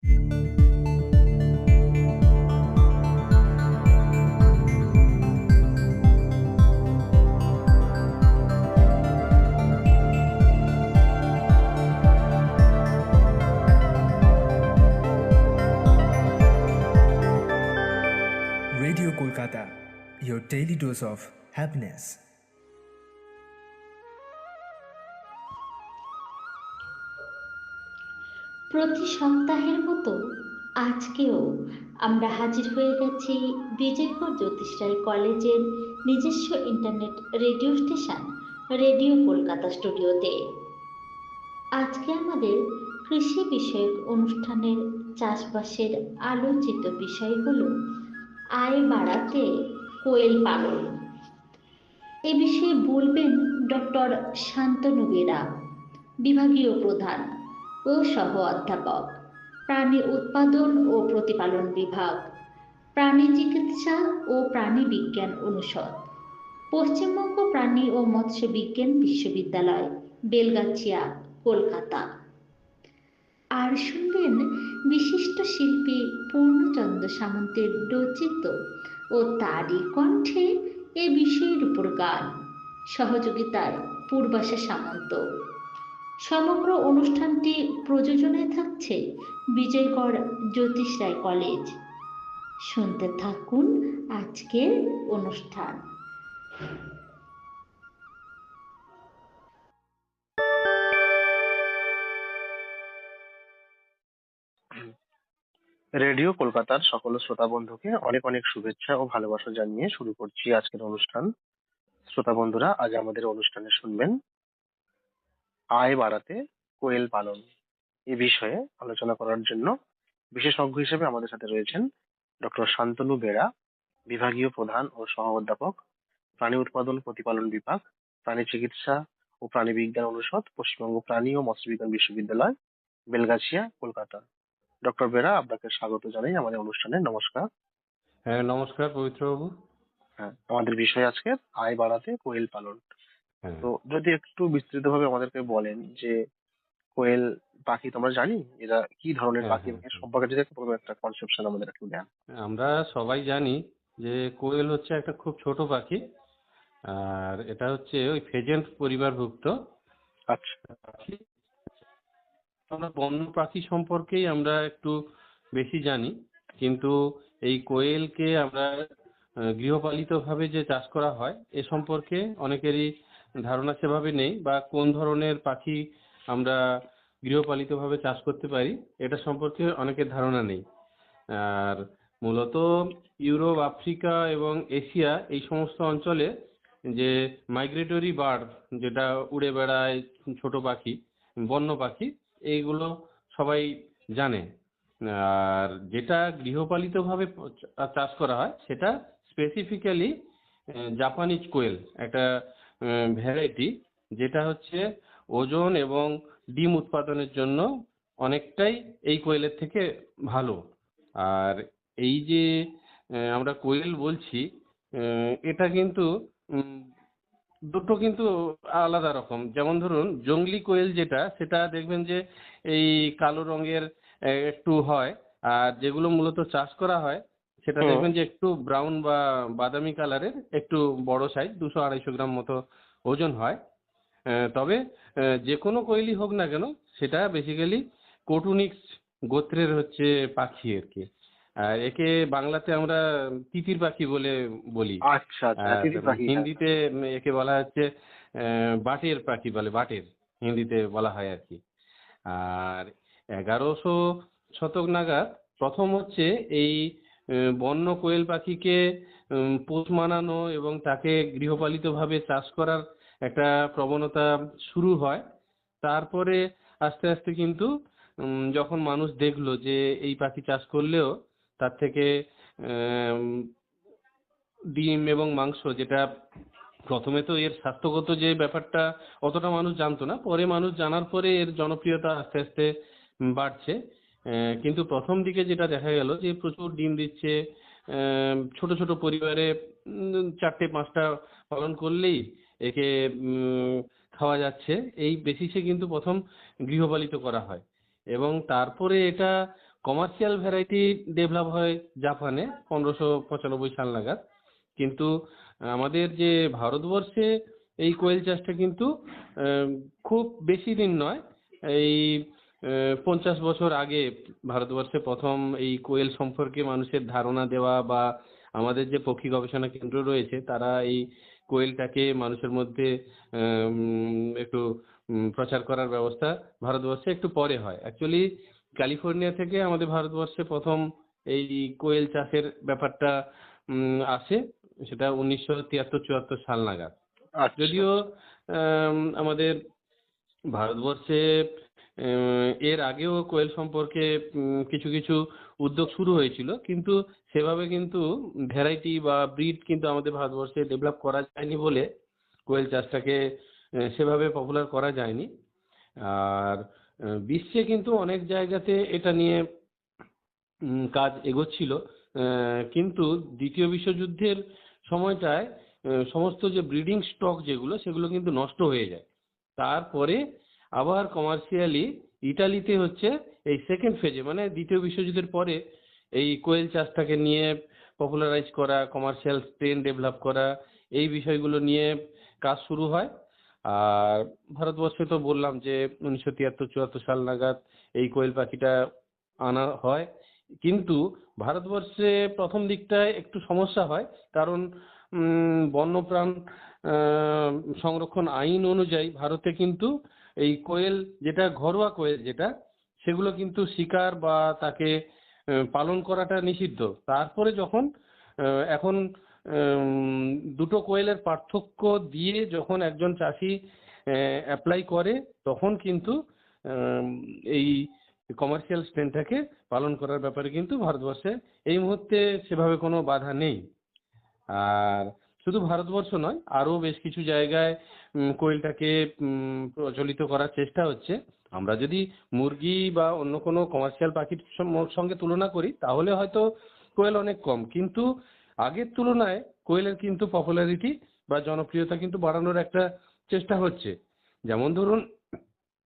Radio Kolkata, your daily dose of happiness. প্রতি সপ্তাহের মতো আজকেও আমরা হাজির হয়ে গেছি বিজয়পুর জ্যোতিষরায় কলেজের নিজস্ব internet radio station radio Kolkata স্টুডিওতে। আজকে আমাদের কৃষি বিষয়ক অনুষ্ঠানের চাষবাসের আলোচিত বিষয় হলো আয় বাড়াতে কোয়েল পালন। এ বিষয়ে বলবেন ডক্টর শান্তনু বেরা, বিভাগীয় প্রধান ও সহ অধ্যাপক, প্রাণী উৎপাদন ও প্রতিপালন বিভাগ, প্রাণী চিকিৎসা ও প্রাণী বিজ্ঞান অনুষদ, পশ্চিমবঙ্গ প্রাণী ও মৎস্য বিজ্ঞান বিশ্ববিদ্যালয়, বেলগাছিয়া, কলকাতা। আর শুনবেন বিশিষ্ট শিল্পী পূর্ণচন্দ্র সামন্তের রচিত ও তারই কণ্ঠে এ বিষয়ের উপর গান, সহযোগিতায় পূর্বাশা সামন্ত। সমগ্র অনুষ্ঠানটি প্রযোজনায় থাকছে বিজয়গড় জ্যোতিষরায় কলেজ। শুনতে থাকুন আজকের অনুষ্ঠান। রেডিও কলকাতার সকল শ্রোতা বন্ধুকে অনেক অনেক শুভেচ্ছা ও ভালোবাসা জানিয়ে শুরু করছি আজকের অনুষ্ঠান। শ্রোতা বন্ধুরা, আজ আমাদের অনুষ্ঠানে শুনবেন আয় বাড়াতে কোয়েল পালন এ বিষয়ে আলোচনা করার জন্য বিশেষজ্ঞ হিসেবে আমাদের সাথে রয়েছেন ডক্টর শান্তনু বেরা, বিভাগীয় প্রধান ও সহ অধ্যাপক, প্রাণী উৎপাদন প্রতিপালন বিভাগ, প্রাণী চিকিৎসা ও প্রাণী বিজ্ঞান অনুষদ, পশ্চিমবঙ্গ প্রাণী ও মৎস্য বিজ্ঞান বিশ্ববিদ্যালয়, বেলগাছিয়া, কলকাতা। ডক্টর বেরা, আপনাকে স্বাগত জানাই আমাদের অনুষ্ঠানে। নমস্কার। হ্যাঁ, নমস্কার পবিত্রবাবু। হ্যাঁ, আমাদের বিষয় আজকে আয় বাড়াতে কোয়েল পালন। হ্যাঁ তো যদি একটু বিস্তৃতভাবে আমাদেরকে বলেন যে কোয়েল পাখি তো আমরা জানি এরা কি ধরনের হ্যাঁ পাখি, হ্যাঁ এর হ্যাঁ। সম্পর্কে যদি প্রথমে একটা কনসেপশন আমাদের একটু দেন। আমরা সবাই জানি যে কোয়েল হচ্ছে একটা খুব ছোট পাখি, আর এটা হচ্ছে ওই ফেজেন্ট পরিবারভুক্ত আচ্ছা। পাখি। আমরা বন্য পাখি সম্পর্কেই আমরা একটু বেশি জানি, কিন্তু এই কোয়েলকে আমরা গৃহপালিত ভাবে যে চাষ করা হয় এ সম্পর্কে অনেকেরই ধারণা সেভাবে নেই, বা কোন ধরনের পাখি আমরা গৃহপালিত ভাবে চাষ করতে পারি এটা সম্পর্কে অনেকের ধারণা নেই। আর মূলত ইউরোপ, আফ্রিকা এবং এশিয়া এই সমস্ত অঞ্চলে যে মাইগ্রেটরি বার্ড, যেটা উড়ে বেড়ায় ছোট পাখি, বন্য পাখি, এইগুলো সবাই জানে। আর যেটা গৃহপালিতভাবে চাষ করা হয় সেটা স্পেসিফিক্যালি জাপানিজ কোয়েল, একটা ভ্যারাইটি, যেটা হচ্ছে ওজন এবং ডিম উৎপাদনের জন্য অনেকটাই এই কোয়েলের থেকে ভালো। আর এই যে আমরা কোয়েল বলছি, এটা কিন্তু দুটো কিন্তু আলাদা রকম। যেমন ধরুন জংলি কোয়েল যেটা, সেটা দেখবেন যে এই কালো রঙের একটু হয়, আর যেগুলো মূলত চাষ করা হয় সেটা দেখবেন যে একটু ব্রাউন বা বাদামি কালারের, একটু বড় সাইজ, 200-250 গ্রাম মতো ওজন হয়। তবে যে কোনো কোয়েলই হোক না কেন, সেটা বেসিক্যালি কোটুনিক্স গোত্রের হচ্ছে পাখি আর কি। আর একে বাংলাতে আমরা তিতির পাখি বলে বলি। আচ্ছা আচ্ছা, আর তিতির পাখি। হিন্দিতে একে বলা হচ্ছে বাটের পাখি বলে, বাটের হিন্দিতে বলা হয় আর কি। আর 1100 শতক নাগাদ প্রথম হচ্ছে এই বন্য কোয়েল পাখিকে পোষ মানানো এবং তাকে গৃহপালিত ভাবে চাষ করার একটা প্রবণতা শুরু হয়। তারপরে আস্তে আস্তে কিন্তু যখন মানুষ দেখলো যে এই পাখি চাষ করলেও তার থেকে ডিম এবং মাংস, যেটা প্রথমে তো এর স্বাস্থ্যগত যে ব্যাপারটা অতটা মানুষ জানতো না, পরে মানুষ জানার পরে এর জনপ্রিয়তা আস্তে আস্তে বাড়ছে। কিন্তু প্রথম দিকে যেটা দেখা গেল যে প্রচুর ডিম দিচ্ছে, ছোট ছোট পরিবারে 4-5টা পালন করলেই একে খাওয়া যাচ্ছে, এই বেসিসে কিন্তু প্রথম গৃহপালিত করা হয়। এবং তারপরে এটা কমার্শিয়াল ভ্যারাইটি ডেভেলপ হয় জাপানে 1595 সাল নাগাদ। কিন্তু আমাদের যে ভারতবর্ষে এই কোয়েল চাষটা কিন্তু খুব বেশি দিন নয়, এই 50 বছর আগে ভারতবর্ষে প্রথম এই কোয়েল সম্পর্কে মানুষের ধারণা দেওয়া, বা আমাদের যে পক্ষী গবেষণা কেন্দ্র রয়েছে তারা এই কোয়েলটাকে মানুষের মধ্যে একটু প্রচার করার ব্যবস্থা ভারতবর্ষে একটু পরে হয়। অ্যাকচুয়ালি ক্যালিফোর্নিয়া থেকে আমাদের ভারতবর্ষে প্রথম এই কোয়েল চাষের ব্যাপারটা আসে, সেটা 1973-74 সাল নাগাদ। আচ্ছা। যদিও আমাদের ভারতবর্ষে এর আগেও কোয়েল সম্পর্কে কিছু কিছু উদ্যোগ শুরু হয়েছিল, কিন্তু সেভাবে কিন্তু ভ্যারাইটি বা ব্রিড কিন্তু আমাদের ভারতবর্ষে ডেভেলপ করা যায়নি বলে কোয়েল চাষটাকে সেভাবে পপুলার করা যায়নি। আর বিশ্বে কিন্তু অনেক জায়গাতে এটা নিয়ে কাজ এগোচ্ছিল, কিন্তু দ্বিতীয় বিশ্বযুদ্ধের সময়টায় সমস্ত যে ব্রিডিং স্টক যেগুলো সেগুলো কিন্তু নষ্ট হয়ে যায়। তারপরে আবার কমার্শিয়ালি ইটালিতে হচ্ছে এই সেকেন্ড ফেজে, মানে দ্বিতীয় বিশ্বযুদ্ধের পরে এই কোয়েল চাষটাকে নিয়ে পপুলারাইজ করা, কমার্শিয়াল স্ট্রেন ডেভেলপ করা, এই বিষয়গুলো নিয়ে কাজ শুরু হয়। আর ভারতবর্ষে তো বললাম যে 1973-74 সাল নাগাদ এই কোয়েল পাখিটা আনা হয়। কিন্তু ভারতবর্ষে প্রথম দিকটায় একটু সমস্যা হয়, কারণ বন্যপ্রাণ সংরক্ষণ আইন অনুযায়ী ভারতে কিন্তু এই কোয়েল, যেটা ঘরোয়া কোয়েল যেটা, সেগুলো কিন্তু শিকার বা তাকে পালন করাটা নিষিদ্ধ। তারপরে যখন এখন দুটো কোয়েলের পার্থক্য দিয়ে যখন একজন চাষি অ্যাপ্লাই করে, তখন কিন্তু এই কমার্শিয়াল স্ট্রেনটাকে পালন করার ব্যাপারে কিন্তু ভারতবর্ষে এই মুহূর্তে সেভাবে কোনো বাধা নেই। আর শুধু ভারতবর্ষ নয়, আরো বেশ কিছু জায়গায় কোয়েলটাকে প্রচলিত করার চেষ্টা হচ্ছে। আমরা যদি মুরগি বা অন্য কোনো কমার্শিয়াল পাখির সঙ্গে তুলনা করি তাহলে হয়তো কোয়েল অনেক কম, কিন্তু আগের তুলনায় কোয়েলের কিন্তু পপুলারিটি বা জনপ্রিয়তা কিন্তু বাড়ানোর একটা চেষ্টা হচ্ছে। যেমন ধরুন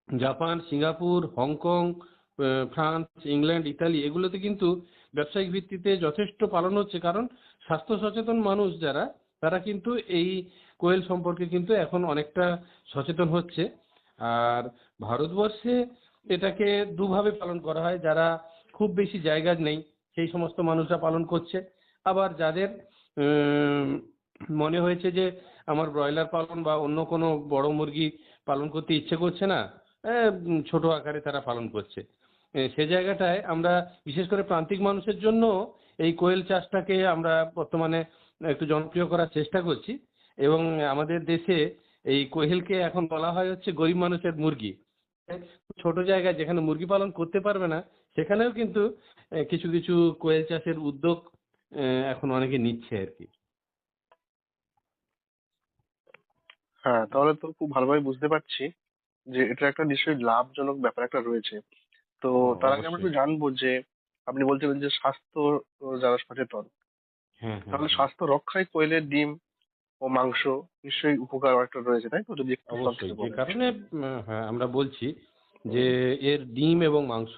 Japan, Singapore, Hong Kong, France, England, Italy, এগুলোতে কিন্তু ব্যবসায়িক ভিত্তিতে যথেষ্ট পালন হচ্ছে, কারণ স্বাস্থ্য সচেতন মানুষ যারা, তারা কিন্তু এই কোয়েল সম্পর্কে কিন্তু এখন অনেকটা সচেতন হচ্ছে। আর ভারতবর্ষে এটাকে দুভাবে পালন করা হয়, যারা খুব বেশি জায়গা নেই সেই সমস্ত মানুষরা পালন করছে, আবার যাদের মনে হয়েছে যে আমার ব্রয়লার পালন বা অন্য কোনো বড় মুরগি পালন করতে ইচ্ছে করছে না, ছোট আকারে তারা পালন করছে। সে জায়গাটায় আমরা বিশেষ করে প্রান্তিক মানুষের জন্য এই কোয়েল চাষটাকে আমরা বর্তমানে একটু জনপ্রিয় করার চেষ্টা করছি, এবং আমাদের দেশে এই কোয়েলকে এখন বলা হয় হচ্ছে গরিব মানুষের মুরগি। ছোট জায়গায় যেখানে মুরগি পালন করতে পারবে না সেখানেও কিন্তু কিছু কিছু কোয়েল চাষের উদ্যোগ এখন অনেকে নিচ্ছে আর কি। হ্যাঁ, তাহলে তো খুব ভালোভাবে বুঝতে পারছি যে এটা একটা নিশ্চয়ই লাভজনক ব্যাপার একটা রয়েছে। তো তার আগে আমরা অবশ্যই। একটু জানবো যে আপনি বলছিলেন যে স্বাস্থ্য যারা সচেতন, হ্যাঁ, হ্যাঁ, তাহলে হ্যাঁ, স্বাস্থ্য রক্ষায় কোয়েলের ডিম ও মাংস নিশ্চয়ই উপকার একটা রয়েছে, তাই তো? যদি একটু অবশ্যই। সংক্ষেপে যে বলেন। কারণে হ্যাঁ আমরা বলছি যে এর ডিম এবং মাংস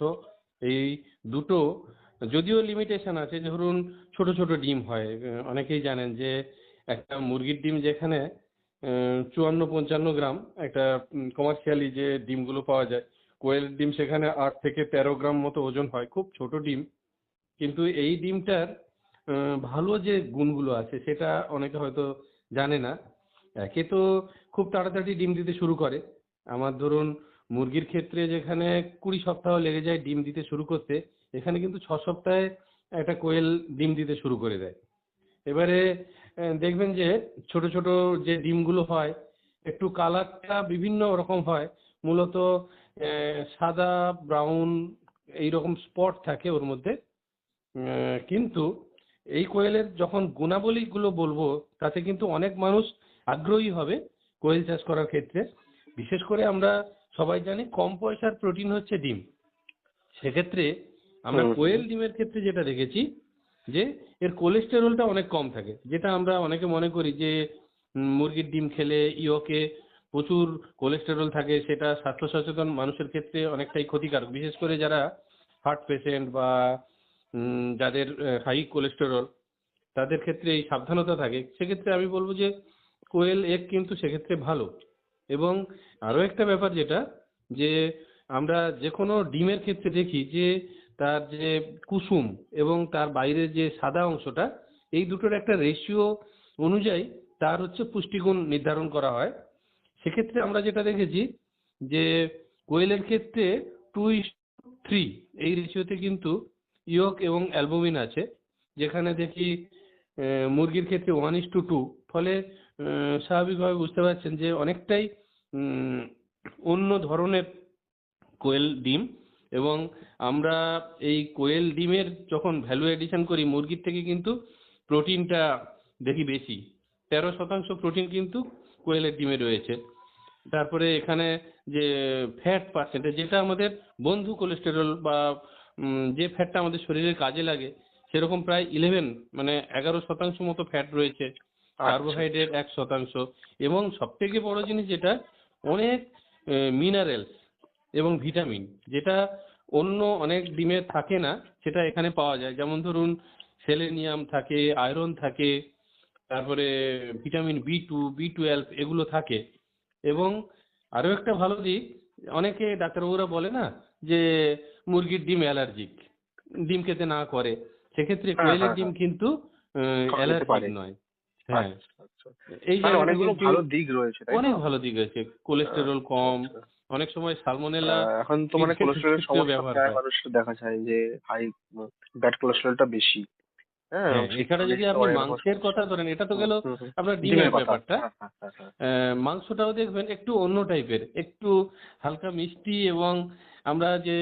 এই দুটো, যদিও লিমিটেশন আছে, ধরুন ছোট ছোট ডিম হয়। অনেকেই জানেন যে একটা মুরগির ডিম যেখানে 54-55 গ্রাম, একটা কমার্শিয়ালি যে ডিমগুলো পাওয়া যায় কোয়েল ডিম, সেখানে 8 থেকে 13 গ্রাম মতো ওজন হয়, খুব ছোট ডিম। কিন্তু এই ডিমটার ভালো যে গুণগুলো আছে সেটা অনেকে হয়তো জানে না। একে তো খুব তাড়াতাড়ি ডিম দিতে শুরু করে। আমার ধরুন মুরগির ক্ষেত্রে যেখানে 20 সপ্তাহ লেগে যায় ডিম দিতে শুরু করতে, এখানে কিন্তু 6 সপ্তাহে একটা কোয়েল ডিম দিতে শুরু করে দেয়। এবারে দেখবেন যে ছোট ছোট যে ডিমগুলো হয় একটু কালারটা বিভিন্ন রকম হয়, মূলত সাদা, ব্রাউন, এইরকম স্পট থাকে ওর মধ্যে। কিন্তু এই কোয়েলের যখন গুণাবলীগুলো বলবো তাতে কিন্তু অনেক মানুষ আগ্রহী হবে কোয়েল চাষ করার ক্ষেত্রে। বিশেষ করে আমরা সবাই জানি কম পয়সার প্রোটিন হচ্ছে ডিম। সেক্ষেত্রে আমরা হুম, হুম। কোয়েল ডিমের ক্ষেত্রে যেটা দেখেছি যে এর কোলেস্টেরলটা অনেক কম থাকে, যেটা আমরা অনেকে মনে করি যে মুরগির ডিম খেলে ইয়কে প্রচুর কোলেস্টেরল থাকে, সেটা স্বাস্থ্য সচেতন মানুষের ক্ষেত্রে অনেকটাই ক্ষতিকারক, বিশেষ করে যারা হার্ট পেশেন্ট বা যাদের হাই কোলেস্টেরল তাদের ক্ষেত্রে এই সাবধানতা থাকে, সেক্ষেত্রে আমি বলবো যে কোয়েল এগ কিন্তু সেক্ষেত্রে ভালো। এবং আরো একটা ব্যাপার যেটা, যে আমরা যে কোনো ডিমের ক্ষেত্রে দেখি যে তার যে কুসুম এবং তার বাইরের যে সাদা অংশটা, এই দুটোর একটা রেশিও অনুযায়ী তার হচ্ছে পুষ্টিগুণ নির্ধারণ করা হয়। সেক্ষেত্রে আমরা যেটা দেখেছি যে কোয়েলের ক্ষেত্রে 2:3 এই রেশিওতে কিন্তু ইয়ক এবং অ্যালবুমিন আছে, যেখানে দেখি মুরগির ক্ষেত্রে 1:2। ফলে স্বাভাবিকভাবে বুঝতে পারছেন যে অনেকটাই উম, অন্য ধরনের কোয়েল ডিম। এবং আমরা এই কোয়েল ডিমের যখন ভ্যালু এডিশন করি মুরগির থেকে, কিন্তু প্রোটিনটা দেখি বেশি, 13% প্রোটিন কিন্তু কোয়েলের ডিমে রয়েছে। তারপরে এখানে যে ফ্যাট পার্সেন্টেজ, যেটা আমাদের বন্ধু কোলেস্টেরল বা যে ফ্যাটটা আমাদের শরীরে কাজে লাগে, সেরকম প্রায় 11% মতো ফ্যাট রয়েছে, কার্বোহাইড্রেট 1%, এবং সব থেকে বড় জিনিস যেটা, অনেক মিনারেলস এবং ভিটামিন, যেটা অন্য অনেক ডিমে থাকে না, সেটা এখানে পাওয়া যায়। যেমন ধরুন সেলেনিয়াম থাকে, আয়রন থাকে, তারপরে ভিটামিন B2, B12 এগুলো থাকে। এবং আরো একটা ভালো দিক, অনেকে ডাক্তারবাবুরা বলে না যে মুরগির ডিম অ্যালার্জিক, ডিম খেতে না করে, সেক্ষেত্রে হ্যাঁ, কোয়েলের হ্যাঁ, ডিম হ্যাঁ, কিন্তু খাওয়া যেতে অ্যালার্জিক পারে। নয়। হ্যাঁ, আচ্ছা, আচ্ছা। এই মানে জায়গাটা অনেকগুলো কিন্তু ভালো দিক রয়েছে, তাই তো? অনেক ভালো দিক আছে। কোলেস্টেরল আচ্ছা, কম, আচ্ছা। অনেক সময় সালমোনেলা এখন তো মানে ক্রিকেটের কোলেস্টেরলের ক্ষেত্রেও সমস্যা ব্যবহার প্রায় হয়। মানুষের দেখা যায় যে হাই ব্যাড কোলেস্টেরলটা বেশি। হ্যাঁ, এবং হ্যাঁ, সেই এছাড়া কারণে যদি কিন্তু আপনি অনেক রকম মাংসের সমস্যা কথা হয়। ধরেন, এটা তো হুম, গেল হুম, হুম। আপনার ডিমের ডিমের কথা। ব্যাপারটা। হ্যাঁ, হ্যাঁ, হ্যাঁ, হ্যাঁ। মাংসটাও দেখবেন একটু অন্য টাইপের, একটু হালকা মিষ্টি। এবং আমরা যে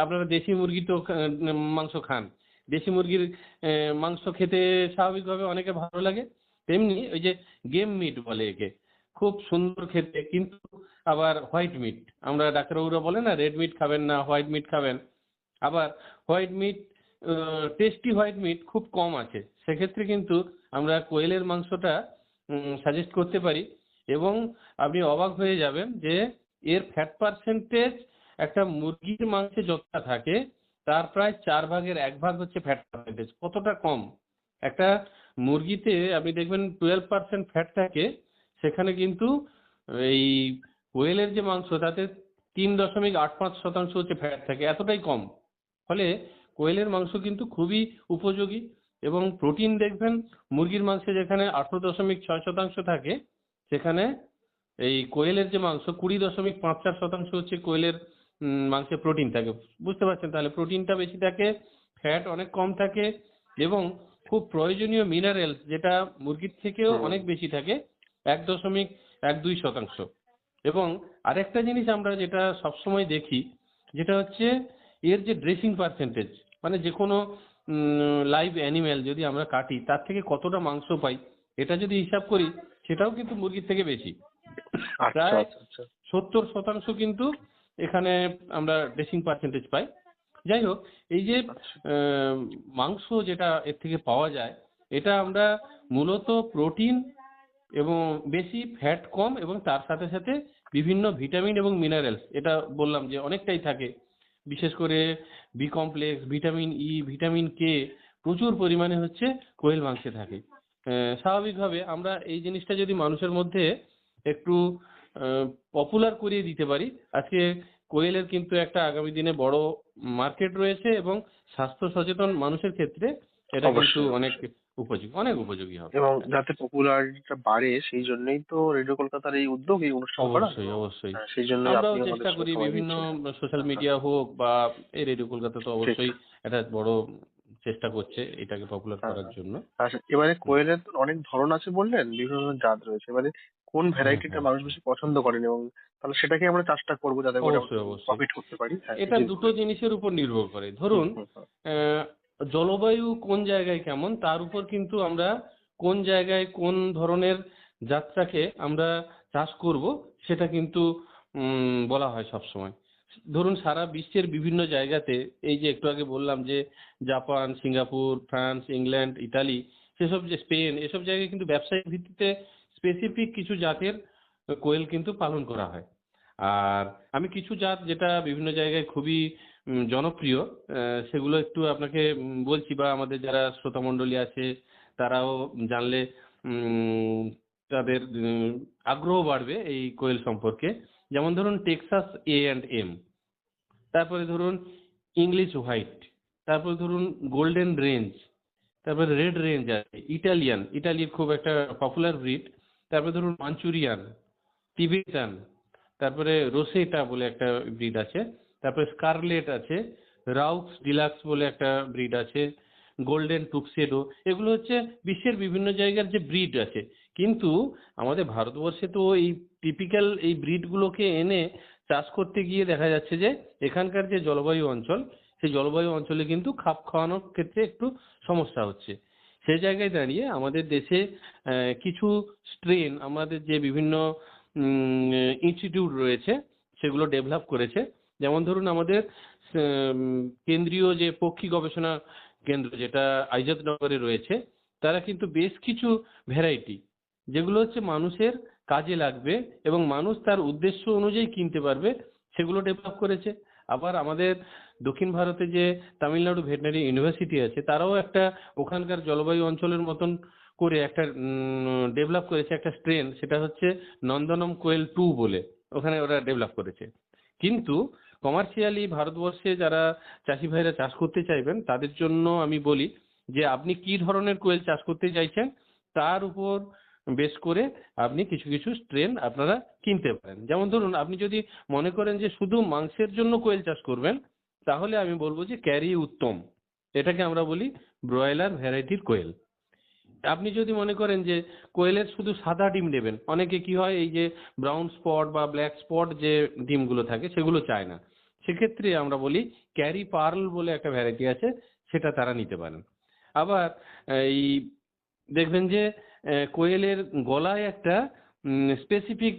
আপনারা দেশি মুরগি তো মাংস খান, দেশি মুরগির মাংস খেতে স্বাভাবিকভাবে অনেকে ভালো লাগে। তেমনি ওই যে গেম মিট বলে একে, খুব সুন্দর খেতে, কিন্তু আবার হোয়াইট মিট, আমরা ডাক্তারবাবুরা বলে না রেড মিট খাবেন না, হোয়াইট মিট খাবেন। আবার white meat, tasty white meat খুব কম আছে, সেক্ষেত্রে কিন্তু আমরা কোয়েলের মাংসটা সাজেস্ট করতে পারি। এবং আপনি অবাক হয়ে যাবেন যে এর ফ্যাট পার্সেন্টেজ একটা মুরগির মাংসে যতটা থাকে, তার প্রায় 1/4 হচ্ছে ফ্যাট পার্সেন্টেজ। কতটা কম! একটা মুরগিতে আপনি দেখবেন 12% ফ্যাট থাকে, সেখানে কিন্তু এই কোয়েলের যে মাংস, তাতে 3.85% হচ্ছে ফ্যাট থাকে, এতটাই কম। ফলে কোয়েলের মাংস কিন্তু খুবই উপযোগী। এবং প্রোটিন দেখবেন মুরগির মাংসে যেখানে 18.6% থাকে, সেখানে এই কোয়েলের যে মাংস 20.54% হচ্ছে কোয়েলের মাংসে প্রোটিন থাকে। বুঝতে পারছেন? তাহলে প্রোটিনটা বেশি থাকে, ফ্যাট অনেক কম থাকে, এবং খুব প্রয়োজনীয় মিনারেলস যেটা মুরগির থেকেও হুম। অনেক বেশি থাকে, 1.12%। এবং আরেকটা জিনিস আমরা যেটা সবসময় দেখি, যেটা হচ্ছে এর যে ড্রেসিং পার্সেন্টেজ, মানে যে কোনো লাইভ অ্যানিম্যাল যদি আমরা কাটি, তার থেকে কতটা মাংস পাই, এটা যদি হিসাব করি, সেটাও কিন্তু মুরগির থেকে বেশি। আচ্ছা, প্রায় আচ্ছা, আচ্ছা। 70% কিন্তু এখানে আমরা ড্রেসিং পার্সেন্টেজ পাই। যাই হোক, এই যে আচ্ছা। মাংস যেটা এর থেকে পাওয়া যায়, এটা আমরা মূলত প্রোটিন এবং বেশি, ফ্যাট কম, এবং তার সাথে সাথে বিভিন্ন ভিটামিন এবং মিনারেলস, এটা বললাম যে অনেকটাই থাকে। বিশেষ করে B complex, vitamin E, vitamin K প্রচুর পরিমাণে হচ্ছে কোয়েল মাংসে থাকে। স্বাভাবিকভাবে আমরা এই জিনিসটা যদি মানুষের মধ্যে একটু পপুলার করিয়ে দিতে পারি, আজকে কোয়েলের কিন্তু একটা আগামী দিনে বড় মার্কেট রয়েছে, এবং স্বাস্থ্য সচেতন মানুষের ক্ষেত্রে এটা কিন্তু অবশ্যই, অনেক অবশ্যই। উপযোগী হবে। এবং যাতে পপুলারিটিটা বাড়ে সেই জন্যই তো রেডিও কলকাতার এই উদ্যোগ, এই অনুষ্ঠান করা। অবশ্যই, অবশ্যই। হ্যাঁ, সেই জন্যই আপনি আমরাও আমাদের চেষ্টা সঙ্গে করি সময় বিভিন্ন দিচ্ছেন। সোশ্যাল হ্যাঁ, হ্যাঁ, মিডিয়া হোক বা এই রেডিও কলকাতা তো ঠিক। অবশ্যই একটা বড় চেষ্টা করছে এটাকে পপুলার হ্যাঁ, করার হ্যাঁ। জন্য। আচ্ছা, এবারে কোয়েলের তো অনেক ধরন আছে বললেন, বিভিন্ন ধরনের জাত রয়েছে। এবারে কোন হ্যাঁ, ভ্যারাইটিটা হ্যাঁ, মানুষ বেশি পছন্দ করেন, এবং তাহলে সেটাকে আমরা চাষটা করবো যাতে করে আমরা অবশ্যই, অবশ্যই। প্রফিট করতে পারি। হ্যাঁ, এটা যদি দুটো জিনিসের উপর নির্ভর করে। হুম, ধরুন হুম, হুম। আহ, জলবায়ু কোন জায়গায় কেমন, তার উপর কিন্তু আমরা কোন জায়গায় কোন ধরনের জাতটাকে আমরা চাষ করব, সেটা কিন্তু বলা হয় সব সময়। ধরুন সারা বিশ্বের বিভিন্ন জায়গাতে, এই যে একটু আগে বললাম যে Japan, Singapore, France, England, Italy, সেসব যে স্পেন, এসব জায়গায় কিন্তু ব্যবসায়িক ভিত্তিতে স্পেসিফিক কিছু জাতের কোয়েল কিন্তু পালন করা হয়। আর আমি কিছু জাত যেটা বিভিন্ন জায়গায় খুবই জনপ্রিয়, সেগুলো একটু আপনাকে বলছি, বা আমাদের যারা শ্রোতামণ্ডলী আছে তারাও জানলে উম, তাদের আগ্রহ বাড়বে এই কোয়েল সম্পর্কে। যেমন ধরুন টেক্সাস A&M, তারপরে ধরুন ইংলিশ হোয়াইট, তারপরে ধরুন গোল্ডেন রেঞ্জ, তারপরে রেড রেঞ্জ আছে, ইটালির খুব একটা পপুলার ব্রিড, তারপরে ধরুন মাঞ্চুরিয়ান, তিবেটান, তারপরে রোসেটা বলে একটা ব্রিড আছে, তারপরে স্কারলেট আছে, রাউক্স ডিলাক্স বলে একটা ব্রিড আছে, গোল্ডেন টুক্সেডো। এগুলো হচ্ছে বিশ্বের বিভিন্ন জায়গার যে ব্রিড আছে, কিন্তু আমাদের ভারতবর্ষে তো এই টিপিক্যাল এই ব্রিডগুলোকে এনে চাষ করতে গিয়ে দেখা যাচ্ছে যে এখানকার যে জলবায়ু অঞ্চল, সেই জলবায়ু অঞ্চলে কিন্তু খাপ খাওয়ানোর ক্ষেত্রে একটু সমস্যা হচ্ছে। সেই জায়গায় দাঁড়িয়ে আমাদের দেশে কিছু স্ট্রেন আমাদের যে বিভিন্ন ইনস্টিটিউট রয়েছে সেগুলো ডেভেলপ করেছে। যেমন ধরুন আমাদের কেন্দ্রীয় যে পক্ষী গবেষণা কেন্দ্র যেটা আইজাদনগরে রয়েছে, তারা কিন্তু বেশ কিছু ভ্যারাইটি যেগুলো হচ্ছে মানুষের কাজে লাগবে এবং মানুষ তার উদ্দেশ্য অনুযায়ী কিনতে পারবে, সেগুলো ডেভেলপ করেছে। আবার আমাদের দক্ষিণ ভারতে যে তামিলনাড়ু ভেটেরিনারি ইউনিভার্সিটি আছে, তারাও একটা ওখানকার জলবায়ু অঞ্চলের মতন করে একটা ডেভেলপ করেছে একটা স্ট্রেন, সেটা হচ্ছে নন্দনম কোয়েল 2 বলে ওখানে ওরা ডেভেলপ করেছে। কিন্তু কমার্শিয়ালি ভারতবর্ষে যারা চাষি ভাইরা চাষ করতে চাইবেন তাদের জন্য আমি বলি যে আপনি কি ধরনের কোয়েল চাষ করতে চাইছেন তার উপর বেশ করে আপনি কিছু কিছু স্ট্রেন আপনারা কিনতে পারেন। যেমন ধরুন আপনি যদি মনে করেন যে শুধু মাংসের জন্য কোয়েল চাষ করবেন, তাহলে আমি বলবো যে ক্যারি উত্তম, এটাকে আমরা বলি ব্রয়লার ভ্যারাইটির কোয়েল। আপনি যদি মনে করেন যে কোয়েলের শুধু সাদা ডিম নেবেন, অনেকে কি হয় এই যে ব্রাউন স্পট বা ব্ল্যাক স্পট যে ডিমগুলো থাকে সেগুলো চায় না, সেক্ষেত্রে আমরা বলি ক্যারি পার্ল বলে একটা ভ্যারাইটি আছে, সেটা তারা নিতে পারেন। আবার এই দেখবেন যে কোয়েলের গলায় একটা স্পেসিফিক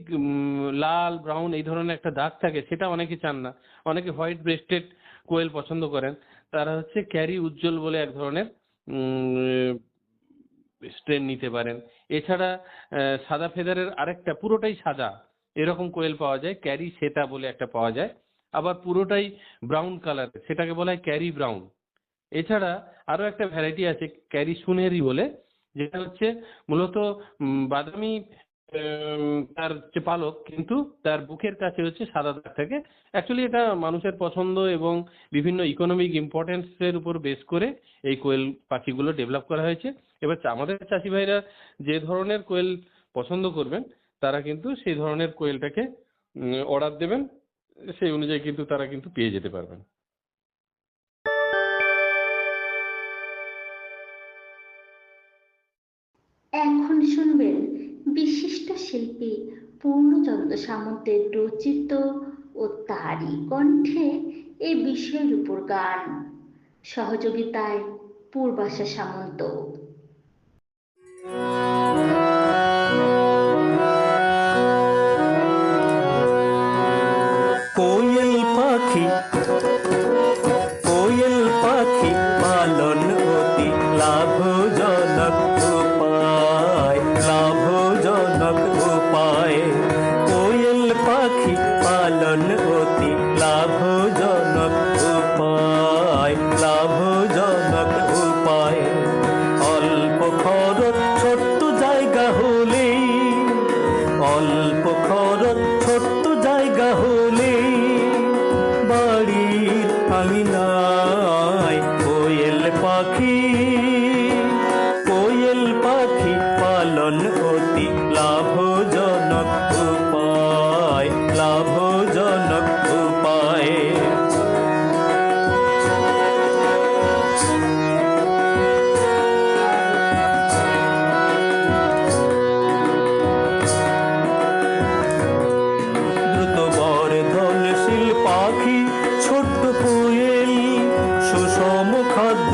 লাল ব্রাউন এই ধরনের একটা দাগ থাকে, সেটা অনেকে চান না, অনেকে হোয়াইট ব্রেস্টেড কোয়েল পছন্দ করেন, তারা হচ্ছে ক্যারি উজ্জ্বল বলে এক ধরনের স্ট্রেন নিতে পারেন। এছাড়া সাদা ফেদারের আরেকটা পুরোটাই সাদা এরকম কোয়েল পাওয়া যায়, ক্যারি সেটা বলে একটা পাওয়া যায়। আবার পুরোটাই ব্রাউন কালারের, সেটাকে বলা হয় ক্যারি ব্রাউন। এছাড়া আরো একটা ভ্যারাইটি আছে ক্যারি সুনেরি বলে, যেটা হচ্ছে মূলত বাদামি তার যে পালক, কিন্তু তার বুকের কাছে হচ্ছে সাদা দাগ থাকে। অ্যাকচুয়ালি এটা মানুষের পছন্দ এবং বিভিন্ন ইকোনমিক ইম্পর্টেন্সের উপর বেস করে এই কোয়েল পাখিগুলো ডেভেলপ করা হয়েছে। এবার আমাদের চাষি ভাইরা যে ধরনের কোয়েল পছন্দ করবেন তারা কিন্তু সেই ধরনের কোয়েলটাকে অর্ডার দেবেন, সেই অনুযায়ী কিন্তু তারা কিন্তু পেয়ে যেতে পারবেন। এখন শুনবেন বিশিষ্ট শিল্পী পূর্ণচন্দ্র সামন্তের রচিত ও তারই কণ্ঠে এই বিষয়ের উপর গান, সহযোগিতায় পূর্বাশা সামন্ত। কোয়েল পাখি পালন অতি লাভজনক উপায়, লাভজনক উপায়। কোয়েল পাখি পালন অতি লাভজনক উপায়, লাভজনক উপায়। অল্প খরচ ছোট্ট জায়গা হলেই, অল্প খরচ ছোট্ট জায়গা হলেই বাড়ির আঙিনায় কোয়েল পাখি, কোয়েল পাখি পালন অতি লাভজনক উপায়, লাভজনক উপায়। দ্রুত বর্ধনশীল পাখি ছোট্ট কোয়েল, সুষম খাদ্য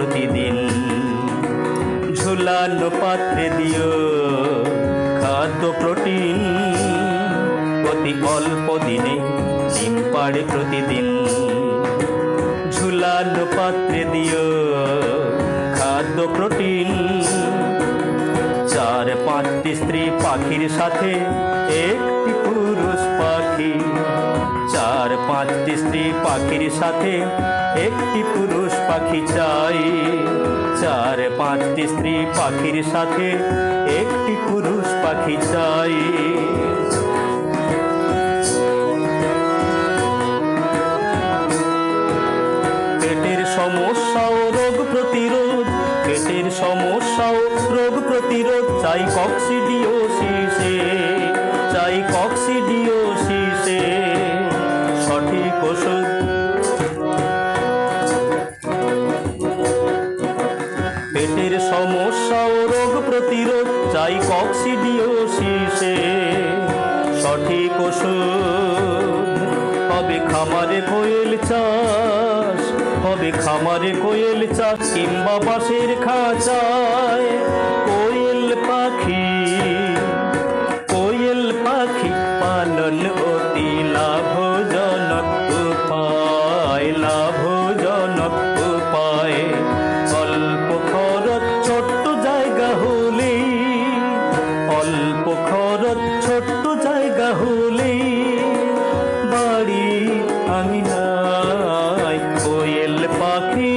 প্রতিদিন। ঝুলানো পাত্রে দিও খাদ্য প্রোটিন, অতি অল্প দিনে ডিম পাড়ে প্রতিদিন। ঝুলানো পাত্রে দিও খাদ্য প্রোটিন, 4-5টি স্ত্রী পাখির সাথে একটি পুরুষ পাখি। 4-5টি স্ত্রী পাখির সাথে একটি পুরুষ পাখি চাই। 4-5টি স্ত্রী পাখির সাথে একটি পুরুষ পাখি চাই। পেটের সমস্যা ও রোগ প্রতিরোধ, পেটের সমস্যা ও রোগ প্রতিরোধ চাই কক্সিডিওসিসে, চাই কক্সিডিওসিসে সঠিক ওষুধ। পেটের সমস্যা ও রোগ প্রতিরোধ চাই কক্সিডিওসিসে সঠিক ওষুধ। হবে খামারে কোয়েল চাষ, হবে খামারে কোয়েল চাষ কিংবা বাঁশের খাঁচায়। কোয়েল পাখি, কোয়েল পাখি পালন অতি লাভজনক উপায়, লাভজনক উপায়। অল্প খরচ ছোট্ট জায়গা হলেই, অল্প খরচ ছোট্ট জায়গা হলেই বাড়ি আঙিনায় কোয়েল পাখি,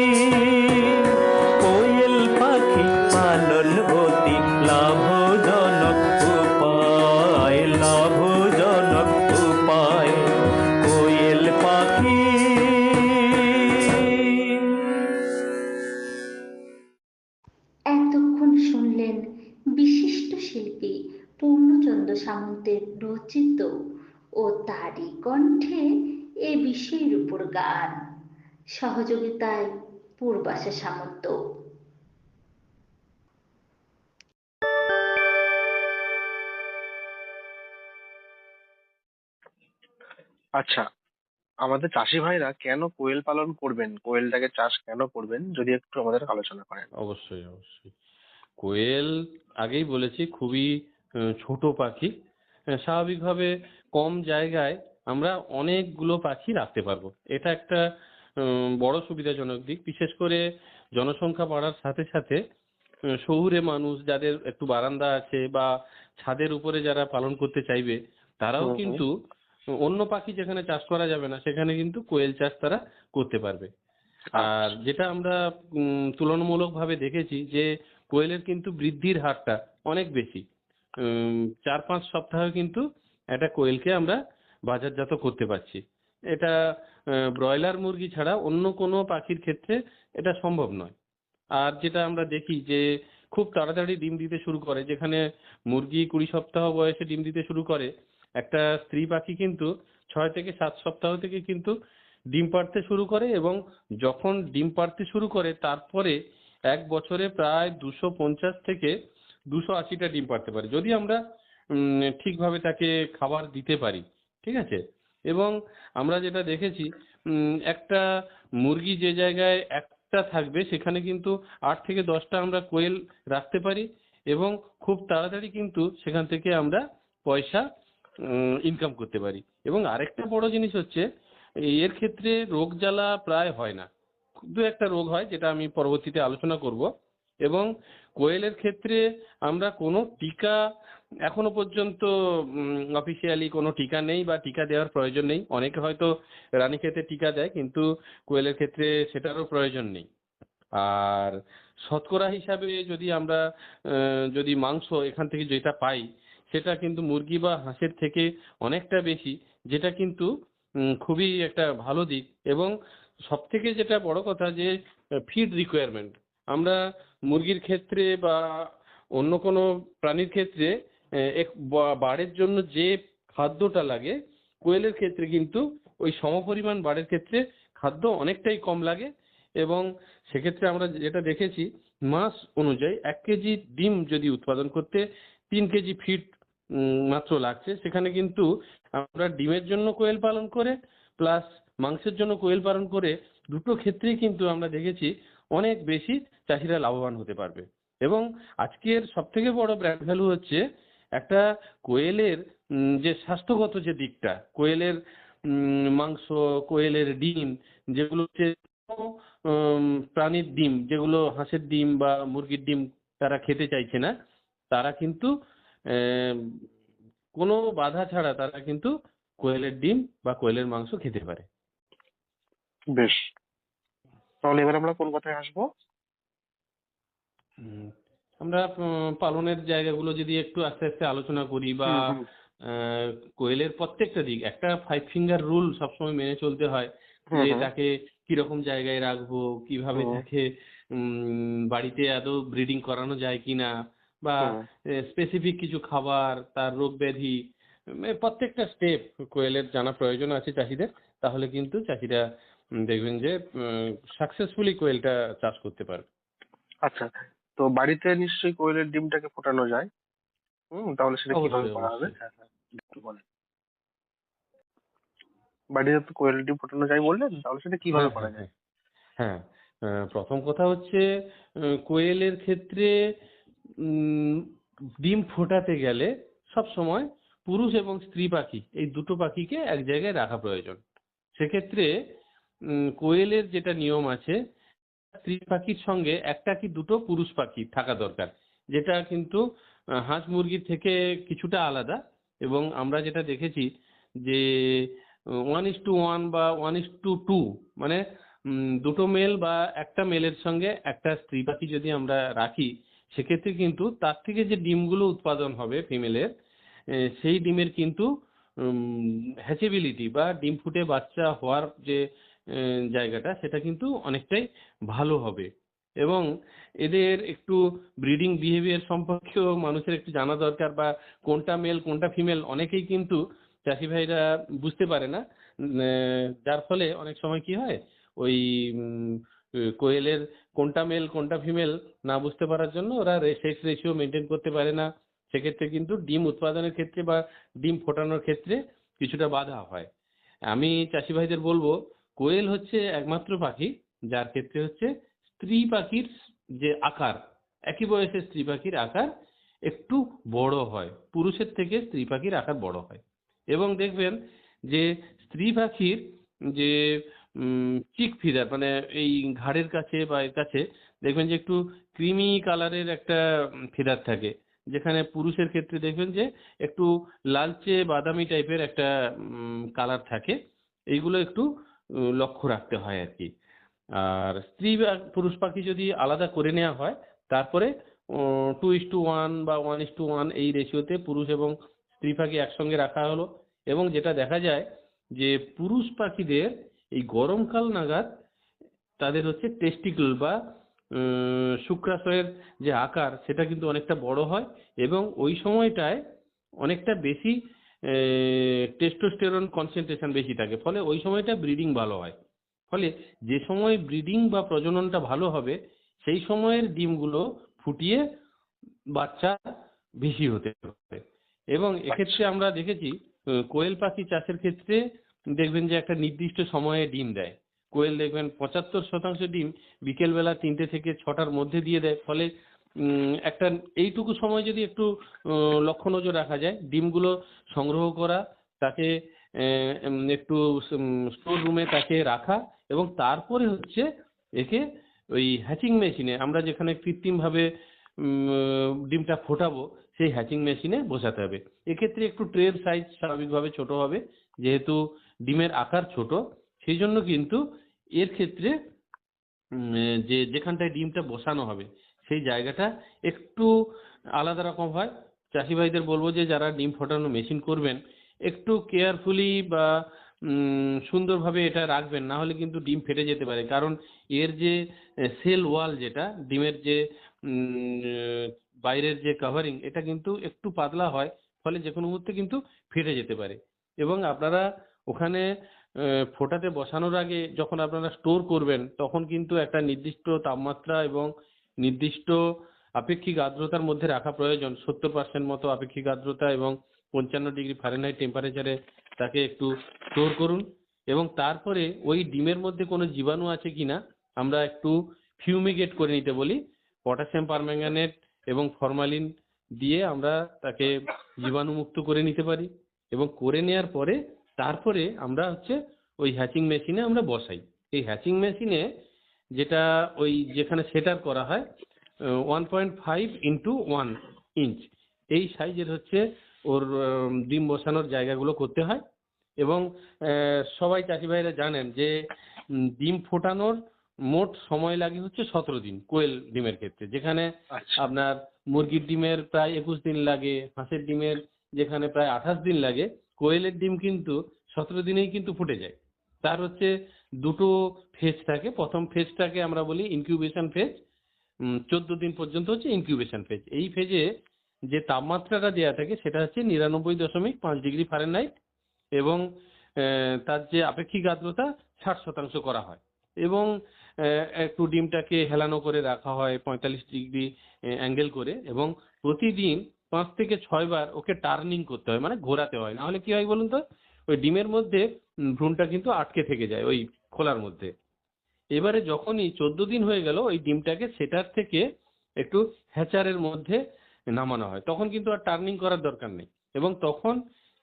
কোয়েল পাখি পালন অতি লাভজনক উপায়, লাভজনক উপায়। কোয়েল পাখি। এতক্ষণ শুনলেন বিশিষ্ট শিল্পী পূর্ণচন্দ্র সামন্তের রচিত ও তারই কণ্ঠে এ বিষয়ের উপর গান, সহযোগিতায় পূর্বাশা সামন্ত। আচ্ছা, আমাদের চাষি ভাইরা কেন কোয়েল পালন করবেন, কোয়েলটাকে চাষ কেন করবেন, যদি একটু আমাদের আলোচনা করেন। অবশ্যই অবশ্যই। কোয়েল আগেই বলেছি খুবই ছোট পাখি। স্বাভাবিকভাবে কম জায়গায় আমরা অনেকগুলো পাখি রাখতে পারবো, এটা একটা বড় সুবিধাজনক দিক। বিশেষ করে জনসংখ্যা বাড়ার সাথে সাথে শহুরে মানুষ যাদের একটু বারান্দা আছে বা ছাদের উপরে যারা পালন করতে চাইবে, তারাও কিন্তু অন্য পাখি যেখানে চাষ করা যাবে না সেখানে কিন্তু কোয়েল চাষ তারা করতে পারবে। আর যেটা আমরা তুলনামূলকভাবে দেখেছি যে কোয়েলের কিন্তু বৃদ্ধির হারটা অনেক বেশি। 4-5 সপ্তাহে কিন্তু একটা কোয়েলকে আমরা বাজারজাত করতে পারছি। এটা ব্রয়লার মুরগি ছাড়া অন্য কোনো পাখির ক্ষেত্রে এটা সম্ভব নয়। আর যেটা আমরা দেখি যে খুব তাড়াতাড়ি ডিম দিতে শুরু করে, যেখানে মুরগি 20 সপ্তাহ বয়সে ডিম দিতে শুরু করে, একটা স্ত্রী পাখি কিন্তু 6 থেকে 7 সপ্তাহ থেকে কিন্তু ডিম পাড়তে শুরু করে, এবং যখন ডিম পাড়তে শুরু করে তারপরে 1 বছরে প্রায় 250 থেকে 280টা ডিম পাড়তে পারে, যদি আমরা ঠিকভাবে তাকে খাবার দিতে পারি। ঠিক আছে? এবং আমরা যেটা দেখেছি, একটা মুরগি যে জায়গায় একটা থাকবে সেখানে কিন্তু 8 থেকে 10টা আমরা কোয়েল রাখতে পারি, এবং খুব তাড়াতাড়ি কিন্তু সেখান থেকে আমরা পয়সা ইনকাম করতে পারি। এবং আরেকটা বড় জিনিস হচ্ছে, এর ক্ষেত্রে রোগ জ্বালা প্রায় হয় না। দু একটা রোগ হয় যেটা আমি পরবর্তীতে আলোচনা করব। এবং কোয়েলের ক্ষেত্রে আমরা কোনো টিকা এখনো পর্যন্ত অফিসিয়ালি কোনো টিকা নেই বা টিকা দেওয়ার প্রয়োজন নেই। অনেকে হয়তো রানীক্ষেতে টিকা দেয়, কিন্তু কোয়েলের ক্ষেত্রে সেটারও প্রয়োজন নেই। আর শতকরা হিসাবে যদি আমরা যদি মাংস এখান থেকে যেটা পাই সেটা কিন্তু মুরগি বা হাঁসের থেকে অনেকটা বেশি, যেটা কিন্তু খুবই একটা ভালো দিক। এবং সব থেকে যেটা বড় কথা যে ফিড রিকোয়ারমেন্ট, আমরা মুরগির ক্ষেত্রে বা অন্য কোনো প্রাণীর ক্ষেত্রে বাড়ের জন্য যে খাদ্যটা লাগে, কোয়েলের ক্ষেত্রে কিন্তু ওই সমপরিমাণ বাড়ের ক্ষেত্রে খাদ্য অনেকটাই কম লাগে। এবং সেক্ষেত্রে আমরা যেটা দেখেছি, মাস অনুযায়ী 1 কেজি ডিম যদি উৎপাদন করতে 3 কেজি ফিড মাত্র লাগছে, সেখানে কিন্তু আমরা ডিমের জন্য কোয়েল পালন করে প্লাস মাংসের জন্য কোয়েল পালন করে দুটো ক্ষেত্রেই কিন্তু আমরা দেখেছি অনেক বেশি চাষিরা লাভবান হতে পারবে। এবং আজকের সব থেকে বড় ব্র্যান্ড ভ্যালু হচ্ছে একটা কোয়েলের যে স্বাস্থ্যগত যে দিকটা, কোয়েলের মাংস, কোয়েলের ডিম, যেগুলো হচ্ছে প্রাণীর ডিম, যেগুলো হাঁসের ডিম বা মুরগির ডিম তারা খেতে চাইছে না, তারা কিন্তু আহ, কোনো বাধা ছাড়া তারা কিন্তু কোয়েলের ডিম বা কোয়েলের মাংস খেতে পারে। বেশ, তাহলে এবার আমরা কোন কথায় আসবো? হুম, আমরা পালনের জায়গাগুলো যদি একটু আস্তে আস্তে আলোচনা করি, বা হুম হুম আহ, কোয়েলের প্রত্যেকটা দিক, একটা 5 ফিঙ্গার রুল সবসময় মেনে চলতে হয়, হুম যে হুম তাকে কিরকম জায়গায় রাখবো, কিভাবে হুম তাকে বাড়িতে আদৌ ব্রিডিং করানো যায় কিনা, বা হুম। স্পেসিফিক কিছু খাবার, তার রোগ ব্যাধি, প্রত্যেকটা স্টেপ কোয়েলের জানা প্রয়োজন আছে চাষিদের। তাহলে কিন্তু চাষিরা দেখবেন যে সাকসেসফুলি কোয়েলটা চাষ করতে পারবে। আচ্ছা, তো বাড়িতে নিশ্চয়ই কোয়েলের ডিমটাকে ফোটানো যায়। তাহলে সেটা কিভাবে অবশ্যই, করা হবে? অবশ্যই। হ্যাঁ হ্যাঁ, একটু বলেন। বাড়িতে তো কোয়েলের ডিম ফোটানো যায় বললেন, তাহলে সেটা কিভাবে হ্যাঁ, করা হ্যাঁ, যায়? হ্যাঁ, হ্যাঁ। প্রথম কথা হচ্ছে কোয়েলের ক্ষেত্রে উম, ডিম ফোটাতে গেলে সব সময় পুরুষ এবং স্ত্রী পাখি, এই দুটো পাখিকে এক জায়গায় রাখা প্রয়োজন। সেক্ষেত্রে কোয়েলের যেটা নিয়ম আছে, স্ত্রী পাখির সঙ্গে একটা কি দুটো পুরুষ পাখি থাকা দরকার, যেটা কিন্তু হাঁস মুরগির থেকে কিছুটা আলাদা। এবং আমরা যেটা দেখেছি যে 1:1 বা 1:2, মানে দুটো মেল বা একটা মেলের সঙ্গে একটা স্ত্রী পাখি যদি আমরা রাখি, সেক্ষেত্রে কিন্তু তার থেকে যে ডিমগুলো উৎপাদন হবে ফিমেলের, সেই ডিমের কিন্তু হ্যাচেবিলিটি বা ডিম ফুটে বাচ্চা হওয়ার যে জায়গাটা, সেটা কিন্তু অনেকটাই ভালো হবে। এবং এদের একটু ব্রিডিং বিহেভিয়ার সম্পর্কেও মানুষের একটু জানা দরকার, বা কোনটা মেল কোনটা ফিমেল অনেকেই কিন্তু চাষি ভাইরা বুঝতে পারে না। যার ফলে অনেক সময় কি হয়, ওই কোয়েলের কোনটা মেল কোনটা ফিমেল না বুঝতে পারার জন্য ওরা সেক্স রেশিও মেনটেন করতে পারে না। সেক্ষেত্রে কিন্তু ডিম উৎপাদনের ক্ষেত্রে বা ডিম ফোটানোর ক্ষেত্রে কিছুটা বাধা হয়। আমি চাষি ভাইদের বলবো, কোয়েল হচ্ছে একমাত্র পাখি যার ক্ষেত্রে হচ্ছে স্ত্রী পাখির যে আকার, একই বয়সের স্ত্রী পাখির আকার একটু বড় হয়, পুরুষের থেকে স্ত্রী পাখির আকার বড় হয়। এবং দেখবেন যে স্ত্রী পাখির যে চিক ফিদার, মানে এই ঘাড়ের কাছে বা এর কাছে দেখবেন যে একটু ক্রিমি কালারের একটা ফিদার থাকে, যেখানে পুরুষের ক্ষেত্রে দেখবেন যে একটু লালচে বাদামি টাইপের একটা কালার থাকে। এইগুলো একটু লক্ষ্য রাখতে হয় আর কি। আর স্ত্রী বা পুরুষ পাখি যদি আলাদা করে নেওয়া হয়, তারপরে 2:1 বা 1:1 এই রেশিওতে পুরুষ এবং স্ত্রী পাখি একসঙ্গে রাখা হলো। এবং যেটা দেখা যায় যে পুরুষ পাখিদের এই গরমকাল নাগাদ তাদের হচ্ছে টেস্টিকল বা শুক্রাশয়ের যে আকার, সেটা কিন্তু অনেকটা বড় হয়। এবং ওই সময়টায় অনেকটা বেশি টেস্টোস্টেরন কনসেন্ট্রেশন বেশি থাকে, ফলে ওই সময়টা ব্রিডিং ভালো হয়। ফলে যে সময় ব্রিডিং বা প্রজননটা ভালো হবে, সেই সময়ের ডিমগুলো ফুটিয়ে বাচ্চা বেশি হতে পারে। এবং এক্ষেত্রে আচ্ছা। আমরা দেখেছি কোয়েল পাখি চাষের ক্ষেত্রে দেখবেন যে একটা নির্দিষ্ট সময়ে ডিম দেয়। কোয়েল দেখবেন 75% ডিম বিকেলবেলা 3টে থেকে 6টার মধ্যে দিয়ে দেয়। ফলে একটা এইটুকু সময় যদি একটু লক্ষ্য নজর রাখা যায়, ডিমগুলো সংগ্রহ করা, তাকে একটু স্টোর রুমে তাকে রাখা, এবং তারপরে হচ্ছে একে ওই হ্যাচিং মেশিনে, আমরা যেখানে কৃত্রিমভাবে ডিমটা ফোটাবো, সেই হ্যাচিং মেশিনে বসাতে হবে। এক্ষেত্রে একটু ট্রের সাইজ স্বাভাবিকভাবে ছোট হবে, যেহেতু ডিমের আকার ছোট। সেই জন্য কিন্তু এর ক্ষেত্রে যেখানটায় ডিমটা বসানো হবে, সেই জায়গাটা একটু আলাদা রকম হয়। চাষি ভাইদের বলবো যে যারা ডিম ফোটানো মেশিন করবেন, একটু কেয়ারফুলি বা সুন্দরভাবে এটা রাখবেন, না হলে কিন্তু ডিম ফেটে যেতে পারে। কারণ এর যে সেল ওয়াল, যেটা ডিমের যে বাইরের যে কাভারিং, এটা কিন্তু একটু পাতলা হয়, ফলে যে কোনো মুহূর্তে কিন্তু ফেটে যেতে পারে। এবং আপনারা ওখানে ফোটাতে বসানোর আগে যখন আপনারা স্টোর করবেন, তখন কিন্তু একটা নির্দিষ্ট তাপমাত্রা এবং নির্দিষ্ট আপেক্ষিক আর্দ্রতার মধ্যে রাখা প্রয়োজন। 70% মতো আপেক্ষিক আর্দ্রতা এবং 55°F টেম্পারেচারে তাকে একটু স্টোর করুন। এবং তারপরে ওই ডিমের মধ্যে কোনো জীবাণু আছে কিনা আমরা একটু ফিউমিগেট করে নিতে বলি। পটাশিয়াম পারম্যাঙ্গানেট এবং ফরমালিন দিয়ে আমরা তাকে জীবাণুমুক্ত করে নিতে পারি, এবং করে নেওয়ার পরে তারপরে আমরা ওই হ্যাচিং মেশিনে আমরা বসাই। এই হ্যাচিং মেশিনে যেটা ওই যেখানে সেটার করা হয় 1.5x1 ইঞ্চ এই সাইজের ওর ডিম বসানোর জায়গাগুলো করতে হয়। এবং সবাই চাষি ভাইরা জানেন যে ডিম ফোটানোর মোট সময় লাগে 17 দিন কোয়েল ডিমের ক্ষেত্রে, যেখানে আচ্ছা। আপনার মুরগির ডিমের প্রায় 21 দিন লাগে, হাঁসের ডিমের যেখানে প্রায় 28 দিন লাগে, কোয়েলের ডিম কিন্তু 17 দিনেই কিন্তু ফুটে যায়। তার দুটো ফেজ থাকে। প্রথম ফেজটাকে আমরা বলি ইনকিউবেশন ফেজ, 14 দিন পর্যন্ত ইনকিউবেশন ফেজ। এই ফেজে যে তাপমাত্রাটা দেওয়া থাকে সেটা 99.5 ডিগ্রি ফারেনহাইট, এবং তার যে আপেক্ষিক আর্দ্রতা 60% করা হয়, এবং একটু ডিমটাকে হেলানো করে রাখা হয় 45 ডিগ্রি অ্যাঙ্গেল করে, এবং প্রতিদিন 5 থেকে 6 বার ওকে টার্নিং করতে হয়, মানে ঘোরাতে হয়। নাহলে কি হয় বলুন তো, ওই ডিমের মধ্যে ভ্রূণটা কিন্তু আটকে থেকে যায় ওই খোলার মধ্যে। এবারে যখনই 14 দিন হয়ে গেল, ওই ডিমটাকে সেটার থেকে একটু হ্যাচারের মধ্যে নামানো হয়। তখন কিন্তু আর টার্নিং করার দরকার নেই, এবং তখন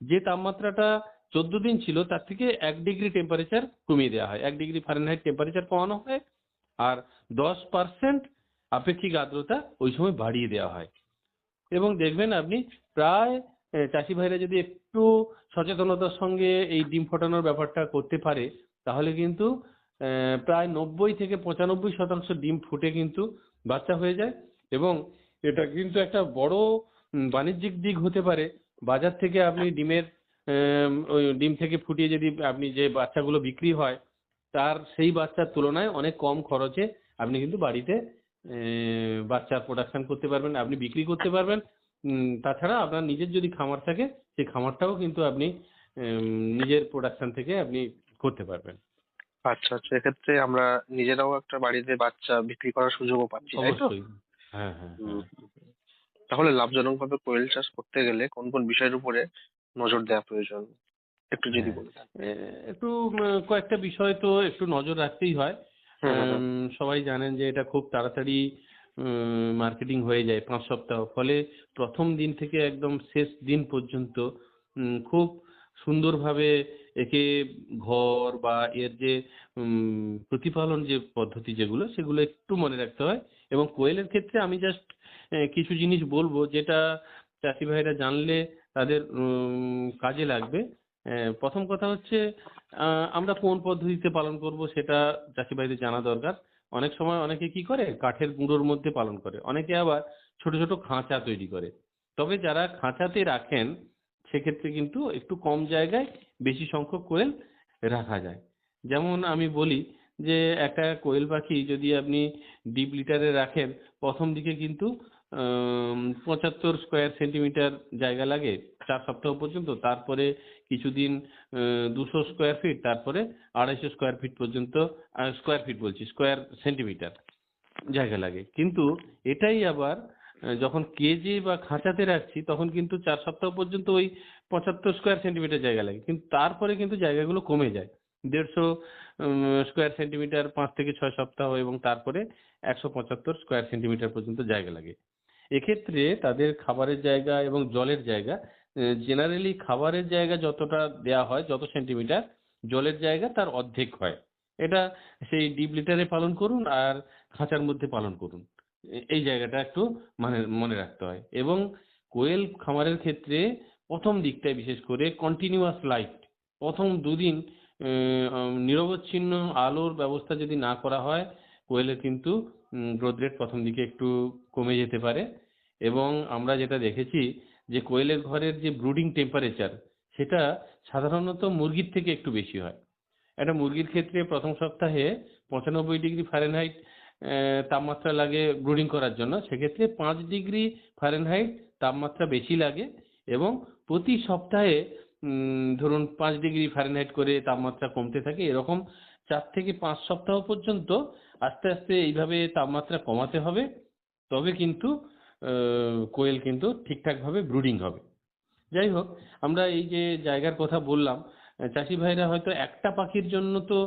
যে তাপমাত্রাটা 14 দিন ছিল তার থেকে 1 ডিগ্রি টেম্পারেচার কমিয়ে দেওয়া হয়, 1 ডিগ্রি ফারেনহাইট টেম্পারেচার কমানো হয়, আর 10% আপেক্ষিক আর্দ্রতা ওই সময় বাড়িয়ে দেওয়া হয়। এবং দেখবেন আপনি প্রায় চাষি ভাইরা যদি একটু সচেতনতার সঙ্গে এই ডিম ফোটানোর ব্যাপারটা করতে পারে, তাহলে কিন্তু প্রায় 90 থেকে 95% ডিম ফুটে কিন্তু বাচ্চা হয়ে যায়। এবং এটা কিন্তু একটা বড় বাণিজ্যিক দিক হতে পারে। বাজার থেকে আপনি ডিমের ওই ডিম থেকে ফুটিয়ে যদি আপনি যে বাচ্চাগুলো বিক্রি হয়, তার সেই বাচ্চার তুলনায় অনেক কম খরচে আপনি কিন্তু বাড়িতে বাচ্চার প্রোডাকশন করতে পারবেন, আপনি বিক্রি করতে পারবেন। তাছাড়া আপনার নিজের যদি খামার থাকে, সেই খামারটাও কিন্তু আপনি নিজের প্রোডাকশন থেকে আপনি করতে পারবেন। আচ্ছা আচ্ছা, এক্ষেত্রে আমরা নিজেরাও একটা বাড়িতে বাচ্চা বিক্রি করার সুযোগও পাচ্ছি, তাই তো? অবশ্যই। হ্যাঁ, হ্যাঁ, হুম, হ্যাঁ। হুম, হুম। তাহলে লাভজনকভাবে কোয়েল চাষ করতে গেলে কোন কোন বিষয়ের উপরে নজর দেওয়া প্রয়োজন, একটু যদি হ্যাঁ, বলতেন। একটু কয়েকটা বিষয় তো একটু নজর রাখতেই হয়। হুম হুম হুম। সবাই জানেন যে এটা খুব তাড়াতাড়ি মার্কেটিং হয়ে যায়, 5 সপ্তাহ। ফলে প্রথম দিন থেকে একদম শেষ দিন পর্যন্ত খুব সুন্দরভাবে একে ঘর বা এর যে প্রতিপালন যে পদ্ধতি যেগুলো, সেগুলো একটু মনে রাখতে হয়। এবং কোয়েলের ক্ষেত্রে আমি জাস্ট কিছু জিনিস বলবো যেটা চাষি ভাইরা জানলে তাদের কাজে লাগবে। প্রথম কথা আমরা কোন পদ্ধতিতে পালন করব সেটা চাষি ভাইদের জানা দরকার। অনেক সময় অনেকে কি করে, কাঠের গুঁড়োর মধ্যে পালন করে, অনেকে আবার ছোট ছোট খাঁচা তৈরি করে। তবে যারা খাঁচাতে রাখেন সেক্ষেত্রে কিন্তু একটু কম জায়গায় বেশি সংখ্যক কোয়েল রাখা যায়। যেমন আমি বলি যে একটা কোয়েল পাখি যদি আপনি ডিপ লিটারে রাখেন, প্রথম দিকে কিন্তু 75 স্কোয়ার সেন্টিমিটার জায়গা লাগে 4 সপ্তাহ পর্যন্ত। তারপরে কিছুদিন 200 স্কোয়ার ফিট, তারপরে 250 স্কোয়ার ফিট পর্যন্ত, স্কোয়ার ফিট বলছি, স্কোয়ার সেন্টিমিটার জায়গা লাগে। কিন্তু এটাই আবার যখন কেজে বা খাঁচাতে রাখছি, তখন কিন্তু 4 সপ্তাহ পর্যন্ত ওই 75 স্কোয়ার সেন্টিমিটার জায়গা লাগে, কিন্তু তারপরে কিন্তু জায়গাগুলো কমে যায় 150 স্কোয়ার সেন্টিমিটার 5 থেকে 6 সপ্তাহ, এবং তারপরে 175 স্কোয়ার সেন্টিমিটার পর্যন্ত জায়গা লাগে। এক্ষেত্রে তাদের খাবারের জায়গা এবং জলের জায়গা, জেনারেলি খাবারের জায়গা যতটা দেয়া হয়, যত সেন্টিমিটার, জলের জায়গা তার অর্ধেক হয়। এটা সেই ডিপ লিটারে পালন করুন আর খাঁচার মধ্যে পালন করুন, এই জায়গাটা একটু মনে রাখতে হয়। এবং কোয়েল খামারের ক্ষেত্রে প্রথম দিকটায় বিশেষ করে কন্টিনিউয়াস লাইট, প্রথম 2 দিন নিরবচ্ছিন্ন আলোর ব্যবস্থা যদি না করা হয়, কোয়েলের কিন্তু গ্রোথ রেট প্রথম দিকে একটু কমে যেতে পারে। এবং আমরা যেটা দেখেছি যে কোয়েলের ঘরের যে ব্রুডিং টেম্পারেচার, সেটা সাধারণত মুরগির থেকে একটু বেশি হয়। একটা মুরগির ক্ষেত্রে প্রথম সপ্তাহে 95 ডিগ্রি ফারেনহাইট তাপমাত্রা লাগে ব্রুডিং করার জন্য, সেক্ষেত্রে 5 ডিগ্রি ফারেনহাইট তাপমাত্রা বেশি লাগে। এবং প্রতি সপ্তাহে ধরুন 5 ডিগ্রি ফারেনহাইট করে তাপমাত্রা কমতে থাকে। এরকম 4 থেকে 5 সপ্তাহ পর্যন্ত আস্তে আস্তে এইভাবে তাপমাত্রা কমাতে হবে, তবে কিন্তু কোয়েল কিন্তু ঠিকঠাকভাবে ব্রুডিং হবে। যাই হোক, আমরা এই যে জায়গার কথা বললাম, চাষি ভাইরা হয়তো একটা পাখির জন্য তো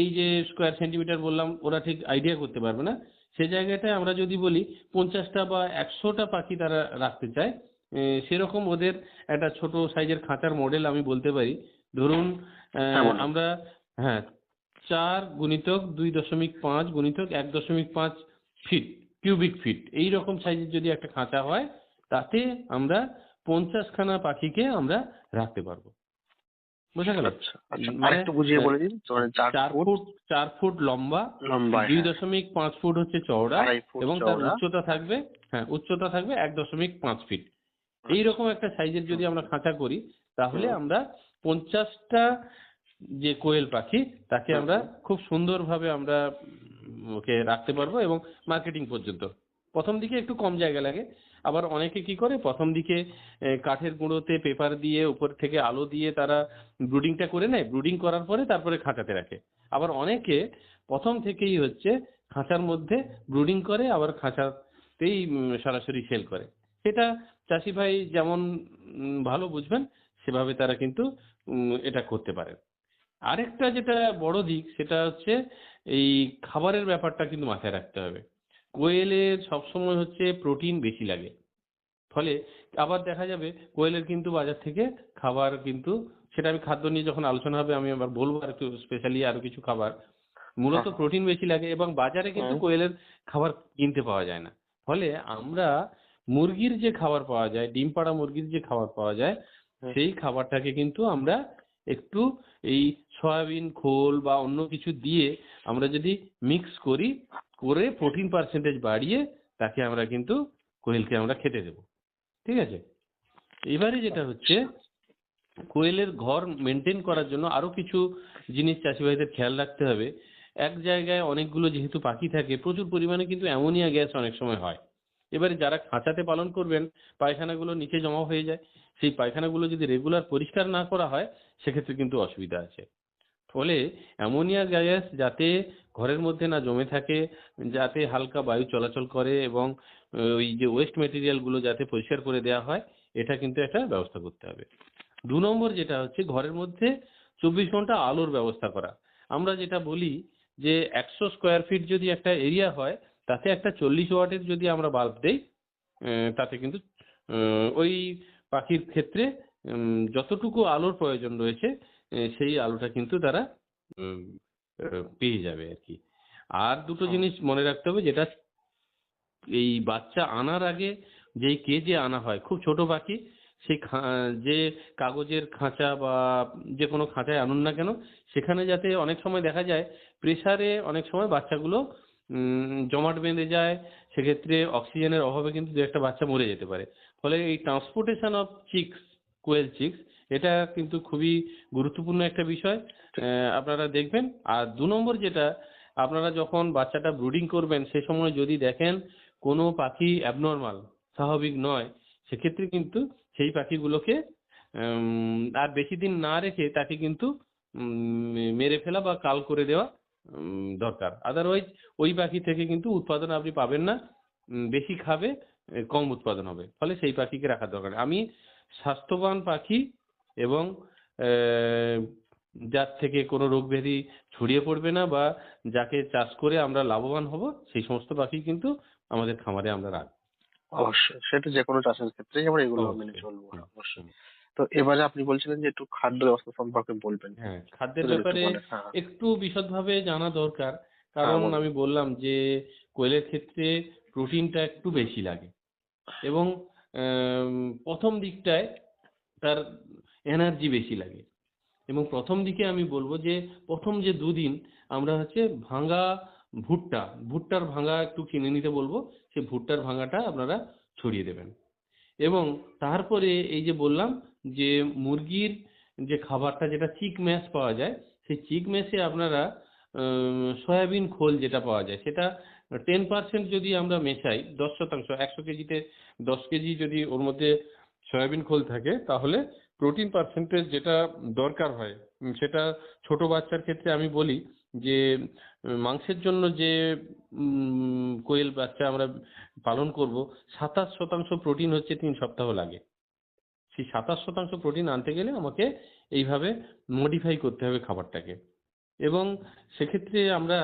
এই যে স্কোয়ার সেন্টিমিটার বললাম ওরা ঠিক আইডিয়া করতে পারবে না। সে জায়গাটায় আমরা যদি বলি 50টা বা 100টা পাখি তারা রাখতে চায়, সেরকম ওদের একটা ছোট সাইজের খাঁচার মডেল আমি বলতে পারি। ধরুন হ্যাঁ বলুন। আমরা, হ্যাঁ, 4x2.5x1.5 ফিট, কিউবিক ফিট এইরকম সাইজের যদি একটা খাঁচা হয়, তাতে আমরা 50খানা পাখিকে আমরা রাখতে পারবো। বোঝা গেল? আচ্ছা আচ্ছা, মানে আরেকটু বুঝিয়ে বলে দিন। তো মানে 4 ফুট 4 ফুট লম্বা, লম্বা, হ্যাঁ, 2.5 ফুট হচ্ছে চওড়া, 2.5 ফুট এবং তার চওড়া। উচ্চতা থাকবে, হ্যাঁ, উচ্চতা থাকবে 1.5 ফিট। এইরকম একটা সাইজের যদি আমরা খাঁচা করি, তাহলে হুম। আমরা 50টা যে কোয়েল পাখি তাকে আমরা খুব সুন্দরভাবে আমরা ওকে রাখতে পারবো, এবং মার্কেটিং পর্যন্ত। প্রথম দিকে একটু কম জায়গা লাগে, আবার অনেকে কি করে প্রথম দিকে কাঠের গুঁড়োতে পেপার দিয়ে উপর থেকে আলো দিয়ে তারা ব্রুডিংটা করে নেয়, ব্রুডিং করার পরে তারপরে খাঁচাতে রাখে। আবার অনেকে প্রথম থেকেই হচ্ছে খাঁচার মধ্যে ব্রুডিং করে, আবার খাঁচাতেই সরাসরি সেল করে। সেটা চাষি ভাই যেমন ভালো বুঝবেন সেভাবে তারা কিন্তু এটা করতে পারেন। আরেকটা যেটা বড় দিক সেটা হচ্ছে এই খাবারের ব্যাপারটা কিন্তু মাথায় রাখতে হবে। কোয়েলের সবসময় হচ্ছে প্রোটিন বেশি লাগে, ফলে আবার দেখা যাবে কোয়েলের কিন্তু বাজার থেকে খাবার কিন্তু, সেটা আমি খাদ্য নিয়ে যখন আলোচনা হবে আমি আবার বলবো আর একটু স্পেশালি আরো কিছু খাবার, মূলত হ্যাঁ। প্রোটিন বেশি লাগে এবং বাজারে কিন্তু কোয়েলের খাবার কিনতে পাওয়া যায় না। ফলে আমরা মুরগির যে খাবার পাওয়া যায়, ডিম পাড়া মুরগির যে খাবার পাওয়া যায়, সেই খাবারটাকে কিন্তু আমরা একটু এই সয়াবিন খোল বা অন্য কিছু দিয়ে আমরা যদি মিক্স করি, করে প্রোটিন পার্সেন্টেজ বাড়িয়ে তাকে আমরা কিন্তু কোয়েলকে আমরা খেতে দেবো। ঠিক আছে? এবারে যেটা হচ্ছে কোয়েলের ঘর মেনটেন করার জন্য আরো কিছু জিনিস চাষি ভাইদের খেয়াল রাখতে হবে। এক জায়গায় অনেকগুলো যেহেতু পাখি থাকে, প্রচুর পরিমাণে কিন্তু অ্যামোনিয়া গ্যাস অনেক সময় হয়। এবারে যারা খাঁচাতে পালন করবেন, পায়খানাগুলো নিচে জমা হয়ে যায়। সেই পায়খানাগুলো যদি রেগুলার পরিষ্কার না করা হয়, সেক্ষেত্রে কিন্তু অসুবিধা আছে। ফলে অ্যামোনিয়া গ্যাস যাতে ঘরের মধ্যে না জমে থাকে, যাতে হালকা বায়ু চলাচল করে, এবং ওই যে ওয়েস্ট মেটেরিয়াল গুলো যাতে পরিষ্কার করে দেওয়া হয়, এটা কিন্তু একটা ব্যবস্থা করতে হবে। 2 নম্বর যেটা হচ্ছে ঘরের মধ্যে 24 ঘন্টা আলোর ব্যবস্থা করা। আমরা যেটা বলি যে 100 স্কোয়ার ফিট যদি একটা এরিয়া হয়, তাতে একটা 40 ওয়াটের যদি আমরা বাল্ব দেই, তাতে কিন্তু ওই পাখির ক্ষেত্রে যতটুকু আলোর প্রয়োজন রয়েছে সেই আলোটা কিন্তু তারা উম, পেয়ে যাবে আর কি। আর দুটো জিনিস মনে রাখতে হবে, যেটা এই বাচ্চা আনার আগে যেই কেজে আনা হয়, খুব ছোট পাখি, সেই যে কাগজের খাঁচা বা যে কোনো খাঁচায় আনুন না কেন, সেখানে যাতে, অনেক সময় দেখা যায় প্রেসারে অনেক সময় বাচ্চাগুলো জমাট বেঁধে যায়, সেক্ষেত্রে অক্সিজেনের অভাবে কিন্তু দু একটা বাচ্চা মরে যেতে পারে। ফলে এই transportation of chicks, quail chicks, এটা কিন্তু খুবই গুরুত্বপূর্ণ একটা বিষয়, আপনারা দেখবেন। আর 2 নম্বর যেটা, আপনারা যখন বাচ্চাটা ব্রুডিং করবেন সে সময় যদি দেখেন কোনো পাখি অ্যাবনর্মাল, স্বাভাবিক নয়, সেক্ষেত্রে কিন্তু সেই পাখিগুলোকে আর বেশি দিন না রেখে তাকে কিন্তু মেরে ফেলা বা কাল করে দেওয়া দরকার। আদারওয়াইজ ওই পাখি থেকে কিন্তু উৎপাদন আপনি পাবেন না, বেশি খাবে, কম উৎপাদন হবে। ফলে সেই পাখিকে রাখার দরকার নেই। আমি স্বাস্থ্যবান পাখি এবং যার থেকে কোনো রোগ ব্যাধি ছড়িয়ে পড়বে না বা যাকে চাষ করে আমরা লাভবান হব, সেই সমস্ত পাখি কিন্তু আমাদের খামারে আমরা রাখবো। অবশ্যই, সেটা যে কোনো চাষের ক্ষেত্রেই আমরা এগুলো মেনে অবশ্যই। চলবো। হুম, অবশ্যই। হুম। তো এবারে আপনি বলছিলেন যে একটু খাদ্য ব্যবস্থা সম্পর্কে বলবেন। হ্যাঁ, খাদ্যের যদি একটু ব্যাপারে বলেন। হ্যাঁ একটু বিশদভাবে জানা দরকার। হ্যাঁ কারণ বলুন। আমি বললাম যে কোয়েলের ক্ষেত্রে প্রোটিনটা একটু বেশি লাগে, এবং প্রথম দিকটায় তার এনার্জি বেশি লাগে। এবং প্রথম দিকে আমি বলবো যে প্রথম যে 2 দিন আমরা হচ্ছে ভাঙা ভুট্টার ভাঙা একটু কিনে নিতে বলবো। সেই ভুট্টার ভাঙাটা আপনারা ছড়িয়ে দেবেন। এবং তারপরে এই যে বললাম যে মুরগির যে খাবারটা, যেটা চিক ম্যাশ পাওয়া যায়, সেই চিক ম্যাশে আপনারা সয়াবিন খোল যেটা পাওয়া যায়, সেটা 10% যদি আমরা মেশাই, 10%, 100 কেজিতে 10 কেজি যদি ওর মধ্যে সয়াবিন খোল থাকে, তাহলে প্রোটিন পার্সেন্টেজ যেটা দরকার হয়, সেটা ছোট বাচ্চার ক্ষেত্রে আমি বলি যে মাংসের জন্য যে কোয়েল বাচ্চা আমরা পালন করব, 27% প্রোটিন হচ্ছে 3 সপ্তাহ লাগে। সেই 27% প্রোটিন আনতে গেলে আমাকে এইভাবে মডিফাই করতে হবে খাবারটাকে। এবং সেক্ষেত্রে আমরা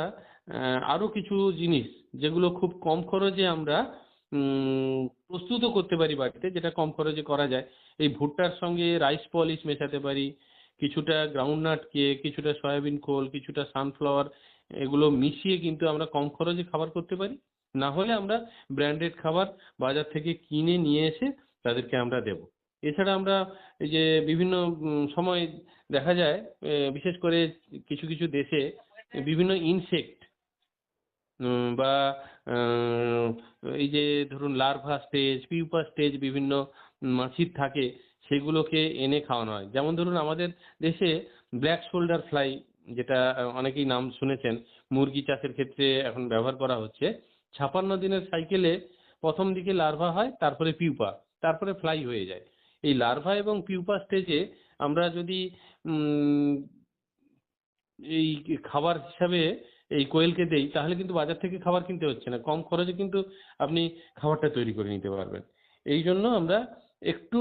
আরো কিছু জিনিস যেগুলো খুব কম খরচে আমরা প্রস্তুতও করতে পারি বাড়িতে, যেটা কম খরচে করা যায়। এই ভুট্টার সঙ্গে রাইস পলিশ মেশাতে পারি, কিছুটা গ্রাউন্ডনাট কেক, কিছুটা সয়াবিন খোল, কিছুটা সানফ্লাওয়ার, এগুলো মিশিয়ে কিন্তু আমরা কম খরচে খাবার করতে পারি। না হলে আমরা ব্র্যান্ডেড খাবার বাজার থেকে কিনে নিয়ে এসে তাদেরকে আমরা দেব। এছাড়া আমরা এই যে বিভিন্ন সময় দেখা যায়, বিশেষ করে কিছু কিছু দেশে বিভিন্ন ইনসেক্ট বা আহ, এই যে ধরুন লার্ভা স্টেজ, পিউপা স্টেজ বিভিন্ন মাছির থাকে, সেগুলোকে এনে খাওয়ানো হয়। যেমন ধরুন আমাদের দেশে ব্ল্যাক শোল্ডার ফ্লাই, যেটা অনেকেই নাম শুনেছেন, মুরগি চাষের ক্ষেত্রে এখন ব্যবহার করা হচ্ছে। 56 দিনের সাইকেলে প্রথম দিকে লার্ভা হয়, তারপরে পিউপা, তারপরে ফ্লাই হয়ে যায়। এই লার্ভা এবং পিউপা স্টেজে আমরা যদি উম এই খাবার হিসাবে এই কোয়েলকে দেই, তাহলে কিন্তু বাজার থেকে খাবার কিনতে হচ্ছে না, কম খরচে কিন্তু আপনি খাবারটা তৈরি করে নিতে পারবেন। এই জন্য আমরা একটু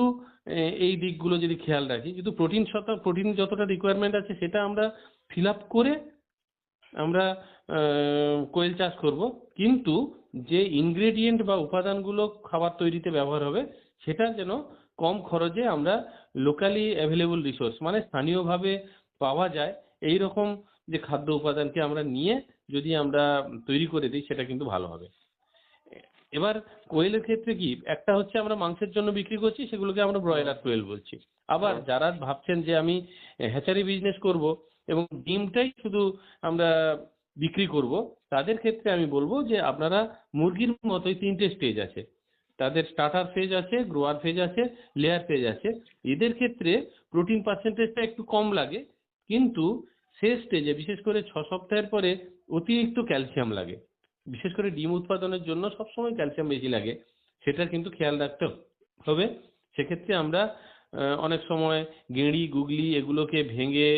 এই দিকগুলো যদি খেয়াল রাখি, কিন্তু প্রোটিন যতটা রিকোয়ারমেন্ট আছে সেটা আমরা ফিল আপ করে আমরা কোয়েল চাষ করব। কিন্তু যে ইনগ্রেডিয়েন্ট বা উপাদানগুলো খাবার তৈরিতে ব্যবহার হবে, সেটা যেন কম খরচে আমরা লোকালি অ্যাভেলেবল রিসোর্স, মানে স্থানীয়ভাবে পাওয়া যায় এই রকম যে খাদ্য উপাদানকে আমরা নিয়ে যদি আমরা তৈরি করে দিই, সেটা কিন্তু ভালো হবে। এবার কোয়েলের ক্ষেত্রে কি, একটা হচ্ছে আমরা মাংসের জন্য বিক্রি করছি, সেগুলোকে আমরা ব্রয়লার কোয়েল বলছি। আবার যারা ভাবছেন যে আমি হ্যাচারি বিজনেস করব এবং ডিমটাই শুধু আমরা বিক্রি করব, তাদের ক্ষেত্রে আমি বলবো যে আপনারা মুরগির মতোই 3টে স্টেজ আছে। তাদের স্টার্টার ফেজ আছে, গ্রোয়ার ফেজ আছে, লেয়ার ফেজ আছে। এদের ক্ষেত্রে প্রোটিন পার্সেন্টেজটা একটু কম লাগে, কিন্তু শেষ স্টেজে বিশেষ করে 6 সপ্তাহের পরে অতিরিক্ত ক্যালসিয়াম লাগে। বিশেষ করে ডিম উৎপাদনের জন্য সবসময় ক্যালসিয়াম বেশি লাগে, সেটা কিন্তু খেয়াল রাখতে হবে। সেক্ষেত্রে আমরা অনেক সময় গেঁড়ি, গুগলি এগুলোকে ভেঙে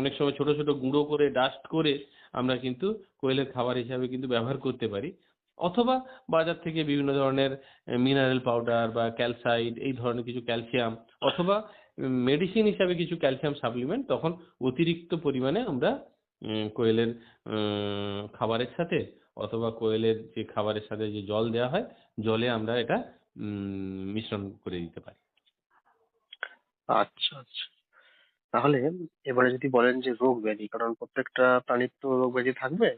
অনেক সময় ছোট ছোট গুঁড়ো করে ডাস্ট করে আমরা কিন্তু কোয়েলের খাবার হিসাবে কিন্তু ব্যবহার করতে পারি। অথবা বাজার থেকে বিভিন্ন ধরনের মিনারেল পাউডার বা ক্যালসাইড, এই ধরনের কিছু ক্যালসিয়াম, অথবা মেডিসিন হিসাবে কিছু ক্যালসিয়াম সাপ্লিমেন্ট তখন অতিরিক্ত পরিমাণে আমরা কোয়েলের খাবারের সাথে, অথবা কোয়েলের যে খাবারের সাথে যে জল দেওয়া হয়, জলে আমরা এটা মিশ্রণ করে দিতে পারি। আচ্ছা আচ্ছা। তাহলে এবারে যদি বলেন যে রোগ ব্যাধি, কারণ প্রত্যেকটা প্রাণীর তো রোগ ব্যাধি থাকবে,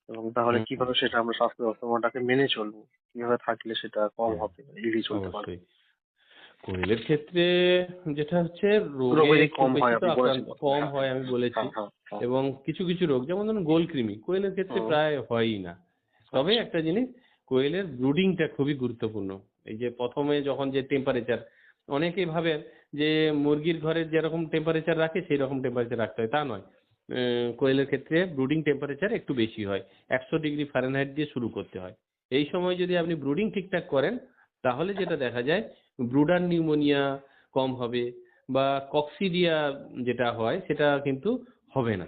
এবং তাহলে কিভাবে সেটা আমরা স্বাস্থ্য ব্যবস্থাপনাটাকে মেনে চলবো, কিভাবে থাকলে সেটা কম হ্যাঁ, হবে, এড়িয়ে চলতে পারবো? অবশ্যই। কোয়েলের ক্ষেত্রে যেটা হচ্ছে, রোগ রোগে ব্যাধি একটু কম বেশি হয় তো আপনি বলেছেন আক্রান্ত প্রথমে। কম হ্যাঁ হয় আমি বলেছি। হ্যাঁ হ্যাঁ হ্যাঁ। এবং কিছু কিছু রোগ, যেমন ধরুন গোল কৃমি, কোয়েলের ক্ষেত্রে হুম। প্রায় হয়ই না। তবে আচ্ছা। একটা জিনিস, কোয়েলের ব্রুডিংটা খুবই গুরুত্বপূর্ণ। এই যে প্রথমে যখন যে টেম্পারেচার, অনেকেই ভাবেন যে মুরগির ঘরের যেরকম টেম্পারেচার রাখে সেই রকম টেম্পারেচার রাখতে হয়, তা নয়। কোয়েলের ক্ষেত্রে ব্রুডিং টেম্পারেচার একটু বেশি হয়, 100 ডিগ্রি ফারেনহাইট দিয়ে শুরু করতে হয়। এই সময় যদি আপনি ব্রুডিং ঠিকঠাক করেন, তাহলে যেটা দেখা যায়, ব্রুডার নিউমোনিয়া কম হবে, বা কক্সিডিয়া যেটা হয় সেটা কিন্তু হবে না।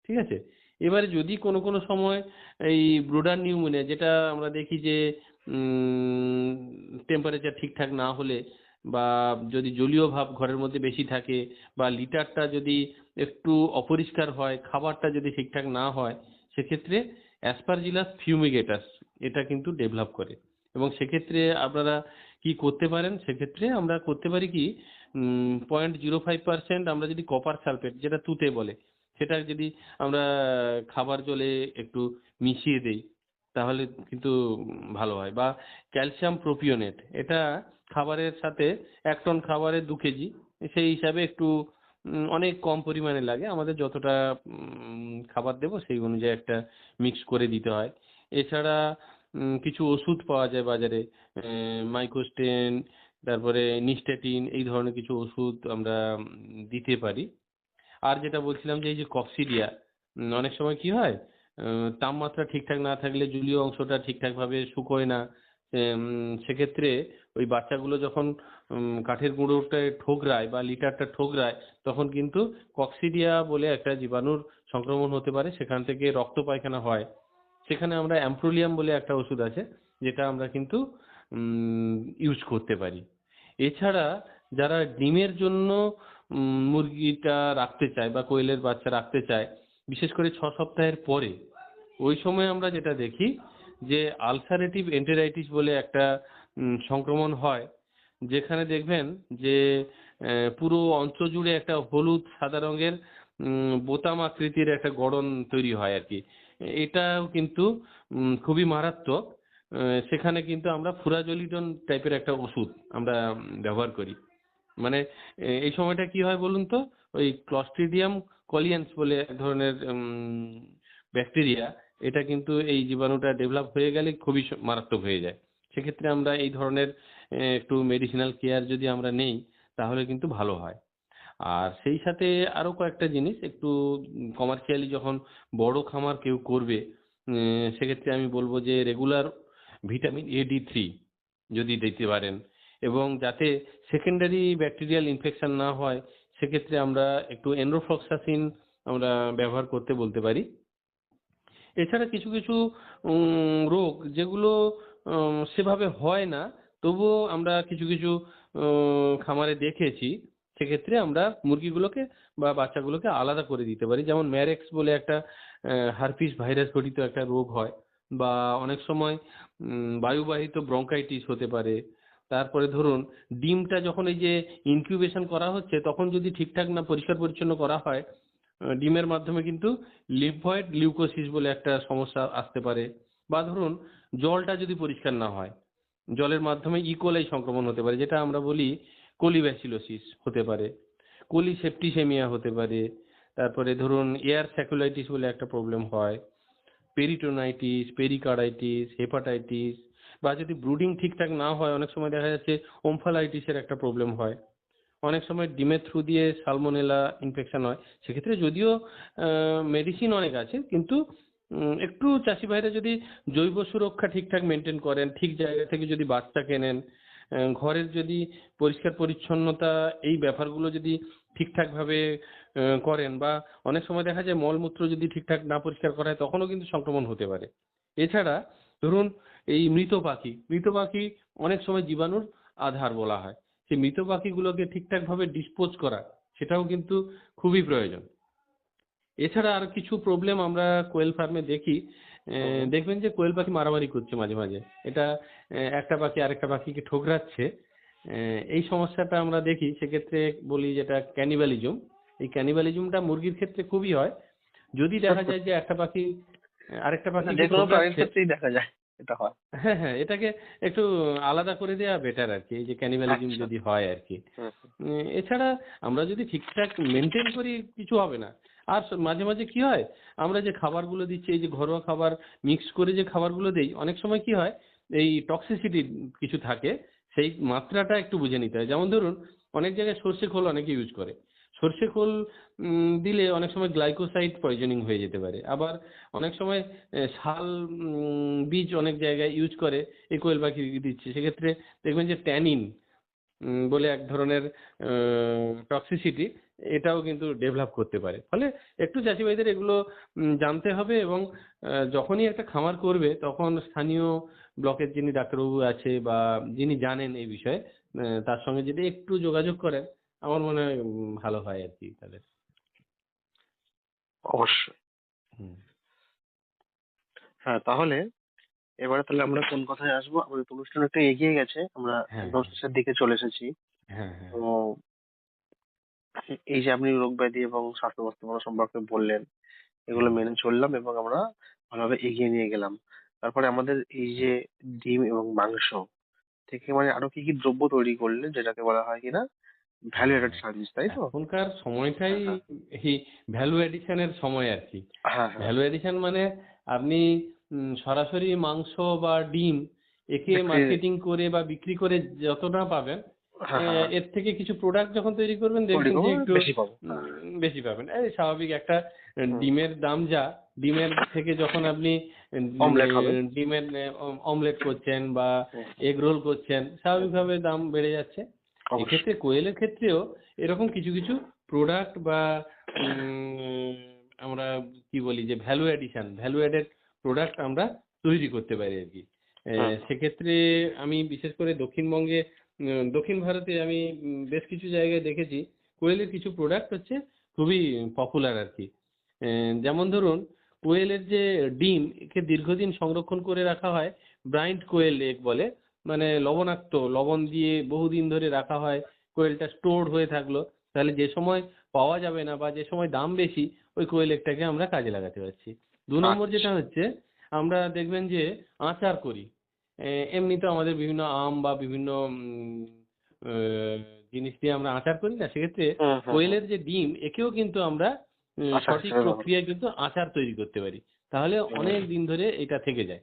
ঠিক আছে। এবারে যদি কোনো কোনো সময় এই ব্রুডার নিউমোনিয়া, যেটা আমরা দেখি যে টেম্পারেচার ঠিকঠাক না হলে, বা যদি জলীয় ভাব ঘরের মধ্যে বেশি থাকে, বা লিটারটা যদি একটু অপরিষ্কার হয়, খাবারটা যদি ঠিকঠাক না হয়, সেক্ষেত্রে অ্যাসপারজিলাস ফিউমিগেটাস এটা কিন্তু ডেভেলপ করে। এবং সেক্ষেত্রে আপনারা কি করতে পারেন, সেক্ষেত্রে আমরা করতে পারি কি, 0.05% আমরা যদি কপার সালফেট, যেটা তুতে বলে, সেটা যদি আমরা খাবার জলে একটু মিশিয়ে দেই, তাহলে কিন্তু ভালো হয়। বা ক্যালসিয়াম প্রোপিওনেট, এটা খাবারের সাথে 1 টন খাবারে 2 কেজি, সেই হিসাবে একটু অনেক কম পরিমাণে লাগে, আমাদের যতটা খাবার দেবো সেই অনুযায়ী একটা মিক্স করে দিতে হয়। এছাড়া কিছু ওষুধ পাওয়া যায় বাজারে, মাইকোস্টেন, তারপরে নিস্টেটিন, এই ধরনের কিছু ওষুধ আমরা দিতে পারি। আর যেটা বলছিলাম যে এই যে কক্সিডিয়া, অনেক সময় কি হয়, তাপমাত্রা ঠিকঠাক না থাকলে জলীয় অংশটা ঠিকঠাক ভাবে শুকোয় না। সেক্ষেত্রে ওই বাচ্চাগুলো যখন কাঠের গুঁড়োটায় ঠোকরায় বা লিটারটা ঠোকরায়, তখন কিন্তু কক্সিডিয়া বলে একটা জীবাণুর সংক্রমণ হতে পারে, সেখান থেকে রক্ত পায়খানা হয়। সেখানে আমরা অ্যাম্প্রোলিয়াম বলে একটা ওষুধ আছে, যেটা আমরা কিন্তু ইউজ করতে পারি। এছাড়া যারা ডিমের জন্য মুরগিটা রাখতে চায় বা কোয়েলের বাচ্চা রাখতে চায়, বিশেষ করে 6 সপ্তাহের পরে, ওই সময় আমরা যেটা দেখি যে আলসারেটিভ এন্টেরাইটিস বলে একটা সংক্রমণ হয়, যেখানে দেখবেন যে পুরো অঞ্চল জুড়ে একটা হলুদ সাদা রঙের বোতাম আকৃতির একটা গড়ন তৈরি হয় আর কি। এটাও কিন্তু খুবই মারাত্মক। সেখানে কিন্তু আমরা ফুরাজোলিডন টাইপের একটা ওষুধ আমরা ব্যবহার করি। মানে এই সময়টা কি হয় বলুন তো, ওই ক্লস্ট্রিডিয়াম কলিয়েন্স বলে এক ধরনের ব্যাকটেরিয়া, এটা কিন্তু এই জীবাণুটা ডেভেলপ হয়ে গেলে খুবই মারাত্মক হয়ে যায়। সেক্ষেত্রে আমরা এই ধরনের একটু মেডিসিনাল কেয়ার যদি আমরা নেই তাহলে কিন্তু ভালো হয়। আর সেই সাথে আরো কয়েকটা জিনিস একটু কমার্শিয়ালি যখন বড় খামার কেউ করবে, সেক্ষেত্রে আমি বলবো যে রেগুলার ভিটামিন AD3 যদি দিতে পারেন, এবং যাতে সেকেন্ডারি ব্যাকটেরিয়াল ইনফেকশন না হয় সেক্ষেত্রে আমরা একটু এনরোফ্লক্সাসিন আমরা ব্যবহার করতে বলতে পারি। এছাড়া কিছু কিছু রোগ যেগুলো সেভাবে হয় না, তবুও আমরা কিছু কিছু খামারে দেখেছি, সেক্ষেত্রে আমরা মুরগিগুলোকে বা বাচ্চাগুলোকে আলাদা করে দিতে পারি। যেমন ম্যারেক্স বলে একটা হারপিস ভাইরাস ঘটিত একটা রোগ হয়, বা অনেক সময় বায়ুবাহিত ব্রঙ্কাইটিস হতে পারে। তারপরে ধরুন ডিমটা যখন এই যে ইনকিউবেশন করা হচ্ছে তখন যদি ঠিকঠাক না পরিষ্কার পরিচ্ছন্ন করা হয়, ডিমের মাধ্যমে কিন্তু লিম্ফয়েড লিউকোসিস বলে একটা সমস্যা আসতে পারে। বা ধরুন জলটা যদি পরিষ্কার না হয়, জলের মাধ্যমে ইকোলাই সংক্রমণ হতে পারে, যেটা আমরা বলি কোলিব্যাসিলোসিস হতে পারে, কোলিসেপ্টিসেমিয়া হতে পারে। তারপরে ধরুন এয়ার স্যাকুলাইটিস বলে একটা প্রবলেম হয়, পেরিটোনাইটিস, পেরিকার্ডাইটিস, হেপাটাইটিস, বা যদি ব্রুডিং ঠিকঠাক না হয় অনেক সময় দেখা যাচ্ছে ওমফালাইটিসের একটা প্রবলেম হয়। অনেক সময় ডিমের থ্রু দিয়ে সালমোনেলা ইনফেকশন হয়। সেক্ষেত্রে যদিও মেডিসিন অনেক আছে, কিন্তু একটু চাষি ভাইরা যদি জৈব সুরক্ষা ঠিকঠাক মেনটেন করেন, ঠিক জায়গা থেকে যদি বাচ্চা কেনেন, ঘরের যদি পরিষ্কার পরিচ্ছন্নতা এই ব্যাপারগুলো যদি ঠিকঠাক ভাবে করেন, বা অনেক সময় দেখা যায় মলমূত্র যদি ঠিকঠাক না পরিষ্কার করা হয় তখনও কিন্তু সংক্রমণ হতে পারে। এছাড়া ধরুন এই মৃত পাখি অনেক সময় জীবাণুর আধার বলা হয়। সেই মৃত পাখিগুলোকে ঠিকঠাক ভাবে ডিসপোজ করা, সেটাও কিন্তু খুবই প্রয়োজন। এছাড়া আর কিছু প্রবলেম আমরা কোয়েল ফার্মে দেখি, দেখবেন যে কোয়েল পাখি মারামারি করছে মাঝে মাঝে, এটা একটা পাখি আরেকটা পাখিকে ঠোকরাচ্ছে, এই সমস্যাটা আমরা দেখি। সেক্ষেত্রে বলি যেটা ক্যানিবালিজম। এই ক্যানিবালিজমটা মুরগির ক্ষেত্রে খুবই হয়। যদি দেখা যায় যে একটা পাখি আরেকটা যে পাখিকে কোনো প্রাণীর ঠোকরাচ্ছে, ক্ষেত্রেই দেখা যায় এটা হয়। হ্যাঁ হ্যাঁ, এটাকে একটু আলাদা করে দেওয়া বেটার আর কি, এই যে ক্যানিবালিজম আচ্ছা। যদি হয় আর কি। হুম, এছাড়া আমরা যদি ঠিকঠাক মেনটেন করি কিছু হবে না। আর মাঝে মাঝে কি হয়, আমরা যে খাবারগুলো দিচ্ছি, এই যে ঘরোয়া খাবার মিক্স করে যে খাবারগুলো দেই, অনেক সময় কি হয় এই টক্সিসিটি কিছু থাকে, সেই মাত্রাটা একটু বুঝে নিতে হয়। যেমন ধরুন অনেক জায়গায় সর্ষে খোল অনেকে ইউজ করে, সর্ষে খোল দিলে অনেক সময় গ্লাইকোসাইড পয়জনিং হয়ে যেতে পারে। আবার অনেক সময় শাল বীজ অনেক জায়গায় ইউজ করে, এই কোয়েল পাখি দিচ্ছে, সেক্ষেত্রে দেখবেন যে ট্যানিন বলে এক ধরনের টক্সিসিটি, এটাও কিন্তু ডেভেলপ করতে পারে। ফলে একটু চাষি ভাইদের এগুলো জানতে হবে, এবং যখনই একটা খামার করবে তখন স্থানীয় ব্লকের যিনি ডাক্তারবাবু আছে বা যিনি জানেন এই বিষয়ে, তার সঙ্গে যদি একটু যোগাযোগ করেন আমার মনে হয় ভালো হয় আর কি তাদের। অবশ্যই। হুম। হ্যাঁ, তাহলে এবারে তাহলে আমরা কোন কথায় আসবো? আমাদের তো অনুষ্ঠান একটু এগিয়ে গেছে, আমরা হ্যাঁ একদম শেষের দিকে চলে এসেছি। হ্যাঁ হ্যাঁ তো এই যে আপনি রোগ ব্যাধি এবং স্বাস্থ্য ব্যবস্থাপনা সম্পর্কে বললেন, এগুলো হ্যাঁ মেনে চললাম এবং আমরা ভালোভাবে এগিয়ে নিয়ে গেলাম। তারপরে আমাদের এই যে ডিম এবং মাংস থেকে মানে আরো কি কি দ্রব্য তৈরি করলে, যেটাকে বলা হয় কিনা ভ্যালু হ্যাঁ এডেড হ্যাঁ। সার্ভিস, তাই তো? এখনকার সময়টাই হ্যাঁ এই ভ্যালু এডিশনের সময় আর কি। হ্যাঁ হ্যাঁ। ভ্যালু এডিশন মানে আপনি সরাসরি মাংস বা ডিম একে বিক্রি। মার্কেটিং করে বা বিক্রি করে যত না পাবেন, হ্যাঁ হ্যাঁ হ্যাঁ। এর থেকে কিছু প্রোডাক্ট যখন তৈরি করবেন তৈরি দেখবেন যে করবো, একটু বেশি পাবো। হ্যাঁ। বেশি পাবেন। এই স্বাভাবিক একটা হুম। ডিমের দাম যা, ডিমের থেকে যখন আপনি অমলেট হবে। ডিমের অমলেট করছেন বা হুম, এগ রোল করছেন, স্বাভাবিকভাবে দাম বেড়ে যাচ্ছে। অবশ্যই। এক্ষেত্রে কোয়েলের ক্ষেত্রেও এরকম কিছু কিছু প্রোডাক্ট বা উম, আমরা কি বলি যে ভ্যালু এডেড প্রোডাক্ট আমরা তৈরি করতে পারি আর কি। হুম, সেক্ষেত্রে আমি বিশেষ করে দক্ষিণবঙ্গে, দক্ষিণ ভারতে আমি বেশ কিছু জায়গায় দেখেছি কোয়েলের কিছু প্রোডাক্ট হচ্ছে খুবই পপুলার আর কি। যেমন ধরুন কোয়েলের যে ডিম একে দীর্ঘদিন সংরক্ষণ করে রাখা হয়, ব্রাইন্ড কোয়েল এগ বলে, মানে লবণাক্ত লবণ দিয়ে বহুদিন ধরে রাখা হয়, কোয়েলটা স্টোর হয়ে থাকলো, তাহলে যে সময় পাওয়া যাবে না বা যে সময় দাম বেশি ওই কোয়েল এগটাকে আমরা কাজে লাগাতে পারছি। 2 নম্বর যেটা হচ্ছে আমরা দেখবেন যে আচার করি। এমনি তো আমাদের বিভিন্ন আম বা বিভিন্ন আহ, জিনিস দিয়ে আমরা আচার করি না, সেক্ষেত্রে কোয়েলের যে ডিম একেও কিন্তু আমরা আচার সঠিক হিসেবে ব্যবহার প্রক্রিয়ায় কিন্তু আচার তৈরি করতে পারি, তাহলে অনেক দিন ধরে এটা থেকে যায়।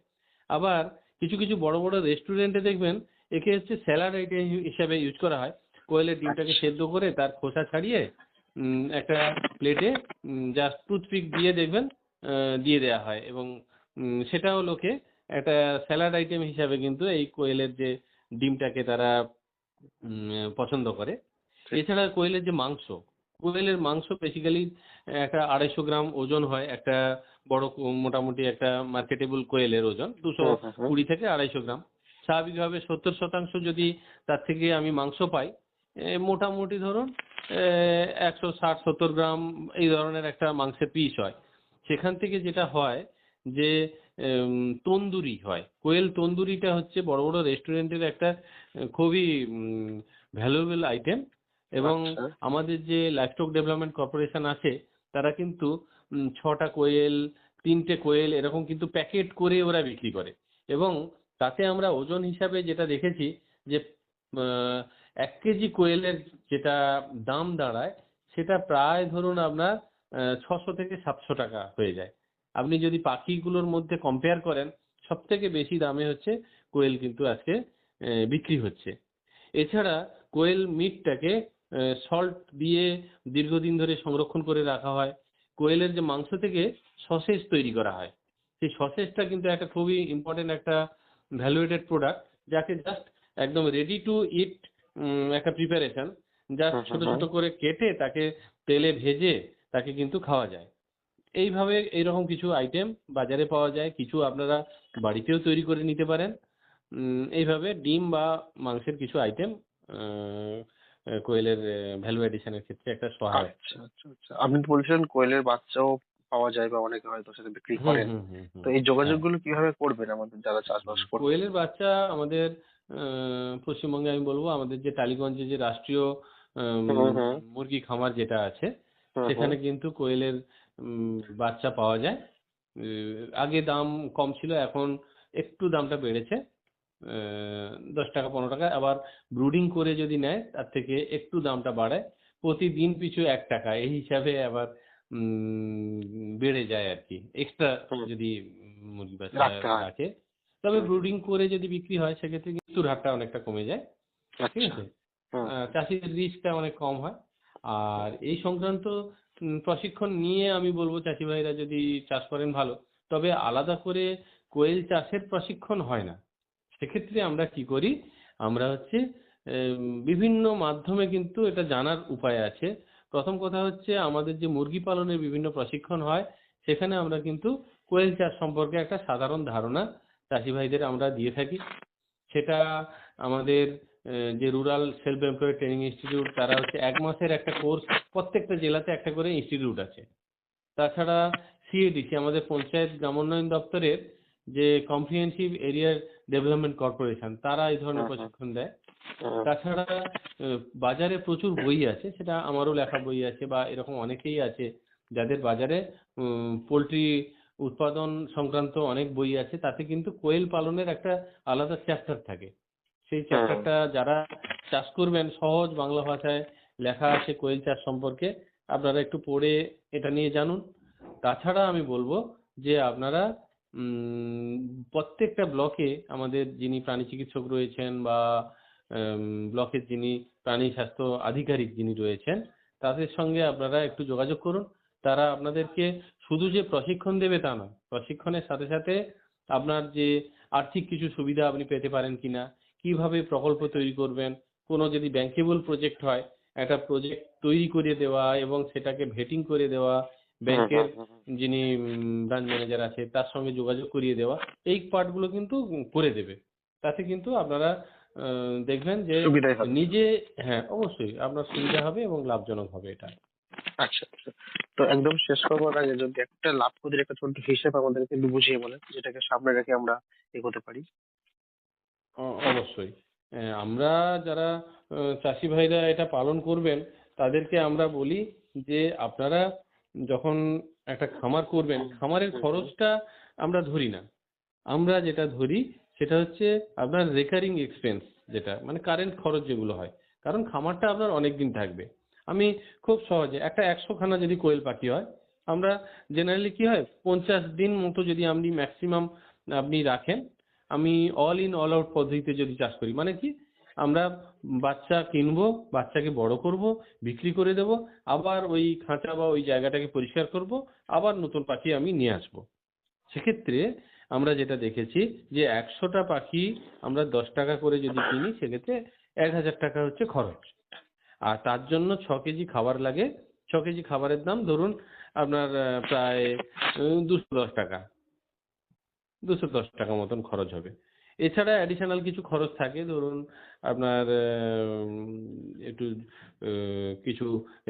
আবার কিছু কিছু বড় বড় রেস্টুরেন্টে দেখবেন একে হচ্ছে স্যালাড আইটেম হিসাবে ইউজ করা হয়। কোয়েলের ডিমটাকে সেদ্ধ করে তার খোসা ছাড়িয়ে একটা প্লেটে জাস্ট টুথপিক দিয়ে দেখবেন দিয়ে দেওয়া হয়, এবং সেটাও লোকে একটা স্যালাড আইটেম হিসাবে কিন্তু এই কোয়েলের যে ডিমটাকে তারা পছন্দ করে। এছাড়া কোয়েলের যে মাংস, কোয়েলের মাংস বেসিক্যালি একটা 250 গ্রাম ওজন হয় একটা বড় মোটামুটি একটা মার্কেটেবল কোয়েলের ওজন 220 থেকে 250 গ্রাম। স্বাভাবিকভাবে 70% যদি তার থেকে আমি মাংস পাই, মোটামুটি ধরুন 160-70 গ্রাম এই ধরনের একটা মাংসের পিস হয়। সেখান থেকে যেটা হয় যে তন্দুরি হয়, কোয়েল তন্দুরিটা হচ্ছে বড় বড় রেস্টুরেন্টের একটা খুবই ভ্যালুয়েবল আইটেম। এবং আচ্ছা। আমাদের যে লাইভস্টক ডেভেলপমেন্ট কর্পোরেশন আছে তারা কিন্তু 6টা কোয়েল 3টে কোয়েল এরকম কিন্তু প্যাকেট করে ওরা বিক্রি করে, এবং তাতে আমরা ওজন হিসাবে যেটা দেখেছি যে 1 কেজি কোয়েলের যেটা দাম দাঁড়ায় সেটা প্রায় ধরুন আপনার 600 থেকে 700 টাকা হয়ে যায়। আপনি যদি পাখিগুলোর মধ্যে কম্পেয়ার করেন সব থেকে বেশি দামে হচ্ছে কোয়েল কিন্তু আজকে বিক্রি হচ্ছে। এছাড়া কোয়েল মিটটাকে সল্ট দিয়ে দীর্ঘদিন ধরে সংরক্ষণ করে রাখা হয়। কোয়েলের যে মাংস থেকে সসেজ তৈরি করা হয়, সেই সসেজটা কিন্তু একটা খুবই ইম্পর্টেন্ট একটা ভ্যালুয়েটেড প্রোডাক্ট, যাকে জাস্ট একদম রেডি টু ইট একটা প্রিপারেশন, জাস্ট ছোট ছোট করে কেটে তাকে তেলে ভেজে তাকে কিন্তু খাওয়া যায়। এইভাবে এইরকম কিছু আইটেম বাজারে পাওয়া যায়, কিছু আপনারা বাড়িতেও তৈরি করে নিতে পারেন। এইভাবে ডিম বা মাংসের কিছু আইটেম কোয়েলের ভ্যালু এডিশনের ক্ষেত্রে একটা সহায়ক। আচ্ছা আচ্ছা আচ্ছা, আপনি তো বলছিলেন কোয়েলের বাচ্চাও পাওয়া যায় বা অনেকে হয়তো সেটা বিক্রি হুম করেন, হুম হুম হুম তো এই হ্যাঁ। যোগাযোগগুলো কিভাবে করবেন আমাদের যারা চাষবাস করবে? কোয়েলের বাচ্চা আমাদের পশ্চিমবঙ্গে আমি বলবো আমাদের যে টালিগঞ্জে যে রাষ্ট্রীয় হুম হুম মুরগি খামার যেটা আছে হুম সেখানে কিন্তু কোয়েলের বাচ্চা পাওয়া যায়। আগে দাম কম ছিল, এখন একটু দামটা বেড়েছে, 10 টাকা 15 টাকা। আবার ব্রুডিং করে যদি নেয় তার থেকে একটু দামটা বাড়ায়, প্রতিদিন পিছু 1 টাকা এই হিসাবে আবার বেড়ে যায় আর কি, এক্সট্রা হুম, যদি মুরগি বাচ্চা রাখতে হয়। রাখে। তবে হুম, ব্রুডিং করে যদি বিক্রি হয় সেক্ষেত্রে মৃত্যুর হারটা অনেকটা কমে যায়, ঠিক আচ্ছা। আছে। হুম চাষিদের রিস্কটা অনেক কম হয়। আর এই সংক্রান্ত প্রশিক্ষণ নিয়ে আমি বলবো চাষি ভাইরা যদি চাষ করেন ভালো, তবে আলাদা করে কোয়েল চাষের প্রশিক্ষণ হয় না। সেক্ষেত্রে আমরা কি করি, আমরা হচ্ছে বিভিন্ন মাধ্যমে কিন্তু এটা জানার উপায় আছে। প্রথম কথা হচ্ছে আমাদের যে মুরগি পালনের বিভিন্ন প্রশিক্ষণ হয় সেখানে আমরা কিন্তু কোয়েল চাষ সম্পর্কে একটা সাধারণ ধারণা চাষি ভাইদের আমরা দিয়ে থাকি। সেটা আমাদের যে rural self employed training institute, তারা হচ্ছে 1 মাসের একটা কোর্স, প্রত্যেকটা জেলাতে একটা করে ইনস্টিটিউট আছে। তাছাড়া সিএডিসি আমাদের পঞ্চায়েত গ্রামোন্নয়ন দপ্তরের যে কম্প্রিহেনসিভ এরিয়া ডেভেলপমেন্ট কর্পোরেশন, তারা এই ধরনের হুম হুম প্রশিক্ষণ দেয়। হুম, তাছাড়া বাজারে প্রচুর বই আছে, সেটা আমারও লেখা বই আছে বা এরকম অনেকেই আছে যাদের বাজারে পোলট্রি উৎপাদন সংক্রান্ত অনেক বই আছে, তাতে কিন্তু কোয়েল পালনের একটা আলাদা চ্যাপ্টার থাকে। সেই চ্যাপ্টারটা যারা চাষ করবেন সহজ বাংলা ভাষায় লেখা আছে কোয়েল চাষ সম্পর্কে, আপনারা একটু পড়ে এটা নিয়ে জানুন। তাছাড়া আমি বলবো যে আপনারা উম প্রত্যেকটা ব্লকে আমাদের যিনি প্রাণী চিকিৎসক রয়েছেন বা ব্লকের যিনি প্রাণী স্বাস্থ্য আধিকারিক যিনি রয়েছেন তাদের সঙ্গে আপনারা একটু যোগাযোগ করুন। তারা আপনাদেরকে শুধু যে প্রশিক্ষণ দেবে তা নয়, প্রশিক্ষণের সাথে সাথে আপনার যে আর্থিক কিছু সুবিধা আপনি পেতে পারেন কিনা, কিভাবে প্রকল্প তৈরি করবেন, কোনো যদি ব্যাংকেবল প্রজেক্ট হয় একটা প্রজেক্ট তৈরি করে দেওয়া এবং সেটাকে ভেটিং করে দেওয়া, ব্যাংকের যিনি ব্রাঞ্চ ম্যানেজার আছে তার সঙ্গে যোগাযোগ করিয়ে দেওয়া, এই পার্টগুলো কিন্তু করে দেবে। তাতে কিন্তু আপনারা দেখবেন যে সুবিধাই হবে। নিজে, হ্যাঁ অবশ্যই আপনার সুবিধা হবে এবং লাভজনক হবে এটা। আচ্ছা আচ্ছা। তো একদম শেষ করবার আগে যদি একটা লাভ ক্ষতির একটা ছোট্ট হিসেব আমাদেরকে একটু বুঝিয়ে বলেন, যেটাকে সামনে রেখে আমরা এগোতে পারি। অবশ্যই। আমরা যারা চাষি ভাইরা এটা পালন করবেন তাদেরকে আমরা বলি যে আপনারা যখন একটা খামার করবেন, খামারের খরচটা আমরা ধরি না। আমরা যেটা ধরি সেটা হচ্ছে আপনার রেকারিং এক্সপেন্স, যেটা মানে কারেন্ট খরচ যেগুলো হয়। কারণ খামারটা আপনার অনেক দিন থাকবে। আমি খুব সহজে একটা 100 খানা যদি কোয়েল পাখি হয়, আমরা জেনারেলি কি হয় 50 দিন মতো যদি আপনি ম্যাক্সিমাম আপনি রাখেন, আমি অল ইন অল আউট পদ্ধতিতে যদি চাষ করি, মানে কি আমরা বাচ্চা কিনবো, বাচ্চাকে বড় করব, বিক্রি করে দেব, আবার ওই খাঁচা বা ওই জায়গাটাকে পরিষ্কার করব, আবার নতুন পাখি আমি নিয়ে আসবো। সেক্ষেত্রে আমরা যেটা দেখেছি যে 100টা পাখি আমরা 10 টাকা করে যদি কিনি, সেক্ষেত্রে 1000 টাকা হচ্ছে খরচ। আর তার জন্য 6 কেজি খাবার লাগে। 6 কেজি খাবারের দাম ধরুন আপনার প্রায় 210 টাকা, 210 টাকা মতন খরচ হবে। এছাড়া অ্যাডিশনাল কিছু খরচ থাকে, ধরুন আপনার একটু কিছু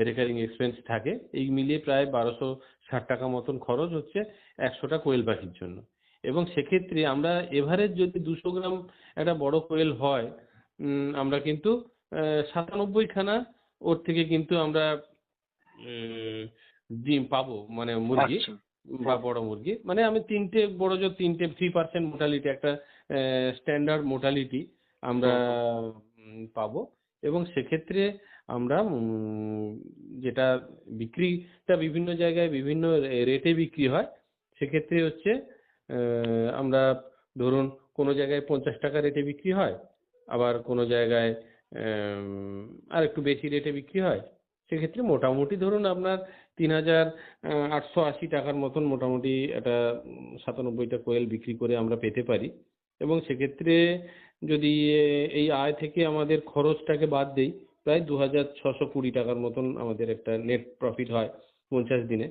রেকারিং এক্সপেন্স থাকে। এই মিলিয়ে প্রায় 1260 টাকা মতন খরচ হচ্ছে 100টা কোয়েল পাখির জন্য। এবং সেক্ষেত্রে আমরা এভারেজ যদি 200 গ্রাম একটা বড় কোয়েল হয়, আমরা কিন্তু 97 খানা ওর থেকে কিন্তু আমরা ডিম পাবো, মানে মুরগি আচ্ছা। বা বড় মুরগি। মানে আমি বড় জোর 3% মোর্টালিটি, একটা স্ট্যান্ডার্ড মোর্টালিটি আমরা পাবো। এবং সেক্ষেত্রে আমরা যেটা বিক্রিটা বিভিন্ন জায়গায় বিভিন্ন রেটে বিক্রি হয়, সেক্ষেত্রে হচ্ছে আমরা ধরুন কোনো জায়গায় 50 টাকা রেটে বিক্রি হয়, আবার কোনো জায়গায় আর একটু বেশি রেটে বিক্রি হয়। সেক্ষেত্রে মোটামুটি ধরুন আপনার 3880 টাকার মতন মোটামুটি একটা 97টা কোয়েল বিক্রি করে আমরা পেতে পারি। এবং সেক্ষেত্রে যদি এই আয় থেকে আমাদের খরচটাকে বাদ দেই, প্রায় 2620 টাকার মতন আমাদের একটা নেট প্রফিট হয় 50 দিনে।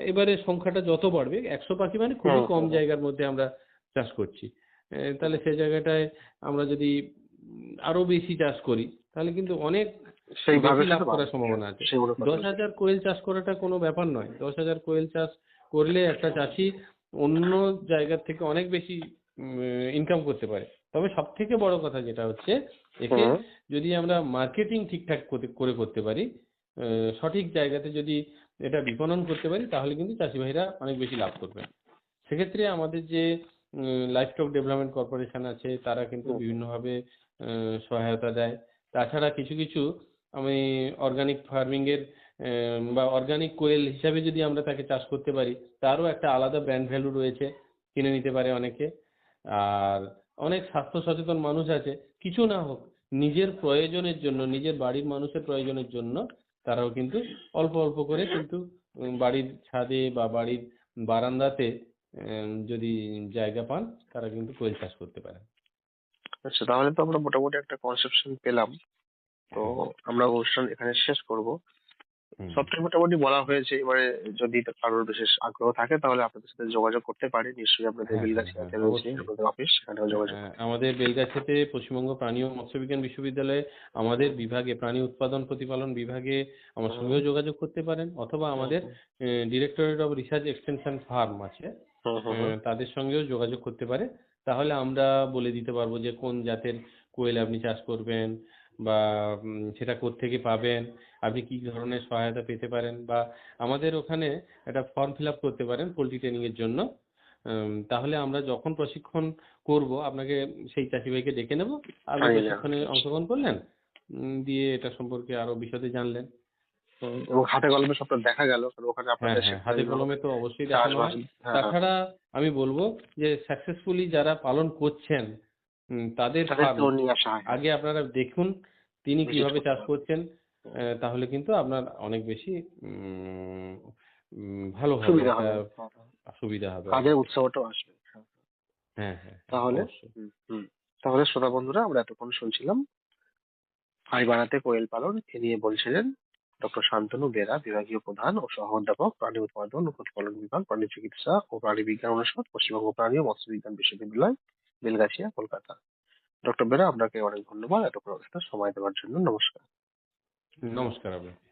এবারে সংখ্যাটা যত বাড়বে, 100 পাখি মানে খুবই কম জায়গার মধ্যে আমরা চাষ করছি। তাহলে সে জায়গাটায় আমরা যদি আরো বেশি চাষ করি, তাহলে কিন্তু অনেক সেইভাবে বেশি লাভ করার সম্ভাবনা আছে। 10,000 কোয়েল চাষ করাটা কোনো ব্যাপার নয়। 10,000 কোয়েল চাষ করলে একটা চাষি অন্য জায়গার থেকে অনেক বেশি ইনকাম করতে পারে। তবে সব থেকে বড় কথা যেটা হচ্ছে, একে যদি আমরা মার্কেটিং ঠিকঠাক করে করতে পারি, সঠিক জায়গাতে যদি এটা বিপণন করতে পারি, তাহলে কিন্তু চাষি ভাইরা অনেক বেশি লাভ করবে। সেক্ষেত্রে আমাদের যে লাইভস্টক ডেভেলপমেন্ট কর্পোরেশন আছে, তারা কিন্তু বিভিন্নভাবে সহায়তা দেয়। তাছাড়া কিছু কিছু আমি অর্গানিক ফার্মিং এর বা অর্গানিক কোয়েল হিসাবে যদি আমরা তাকে চাষ করতে পারি, তারও একটা আলাদা ব্র্যান্ড ভ্যালু রয়েছে, কিনে নিতে পারে অনেকে। আর অনেক স্বাস্থ্য সচেতন মানুষ আছে, কিছু না হোক নিজের প্রয়োজনের জন্য, নিজের বাড়ির মানুষের প্রয়োজনের জন্য তারাও কিন্তু অল্প অল্প করে কিন্তু বাড়ির ছাদে বা বাড়ির বারান্দাতে যদি জায়গা পান, তারা কিন্তু কোয়েল চাষ করতে পারেন। আচ্ছা, তাহলে তো আমরা মোটামুটি একটা কনসেপশন পেলাম। তো আমরা অনুষ্ঠান এখানে শেষ করব। সবটাই মোটামুটি বলা হয়েছে। এবারে যদি কারোর বিশেষ আগ্রহ থাকে তাহলে আপনাদের সাথে যোগাযোগ করতে পারে। নিশ্চয়ই আপনাদের বেলগাছিয়াতে রয়েছে অবশ্যই। আপনাদের অফিস, সেখানেও যোগাযোগ করতে পারে। আমাদের বেলগাছিয়াতে পশ্চিমবঙ্গ প্রাণী ও মৎস্য বিজ্ঞান বিশ্ববিদ্যালয়ে আমাদের বিভাগে, প্রাণী উৎপাদন প্রতিপালন বিভাগে আমার সঙ্গেও যোগাযোগ করতে পারেন, অথবা আমাদের directorate of research extension farm আছে, তাদের সঙ্গেও যোগাযোগ করতে পারে। তাহলে আমরা বলে দিতে পারবো যে কোন জাতের কোয়েল আপনি চাষ করবেন, বা সেটা কোত্থেকে পাবেন, আপনি কি ধরনের সহায়তা পেতে পারেন, বা আমাদের ওখানে একটা ফর্ম ফিল আপ করতে পারেন পোল্ট্রি ট্রেনিং এর জন্য। তাহলে আমরা যখন প্রশিক্ষণ করব, আপনাকে সেই চাষি ভাইকে ডেকে নেব, আপনি প্রশিক্ষণে অংশগ্রহণ করলেন, দিয়ে এটা সম্পর্কে আরো বিশদে জানলেন। এবং হাতে কলমে সবটা দেখা গেল, কারণ ওখানে আপনাদের হাতে কলমে তো অবশ্যই দেখানো হয়। তাছাড়া আমি বলবো যে সাকসেসফুলি যারা পালন করছেন, তাদের আগে আপনারা দেখুন তিনি কিভাবে চাষ করছেন, তাহলে কিন্তু আপনার অনেক বেশি ভালো হবে, সুবিধা হবে, কাজের উৎসাহটাও আসবে। তাহলে তাহলে শ্রোতা বন্ধুরা, আমরা এতক্ষণ শুনছিলাম আয় বাড়াতে কোয়েল পালন, এ নিয়ে বলছিলেন ডক্টর শান্তনু বেরা, বিভাগীয় প্রধান ও সহ অধ্যাপক, প্রাণী উৎপাদন ও প্রতিপালন বিভাগ, প্রাণী চিকিৎসা ও প্রাণী বিজ্ঞান অনুষদ, পশ্চিমবঙ্গ প্রাণী ও মৎস্য বিজ্ঞান বিশ্ববিদ্যালয়, বেলগাছিয়া, কলকাতা। ডক্টর বেরা, আপনাকে অনেক ধন্যবাদ এতক্ষণ সময় দেওয়ার জন্য। নমস্কার। নমস্কার আপনাকে।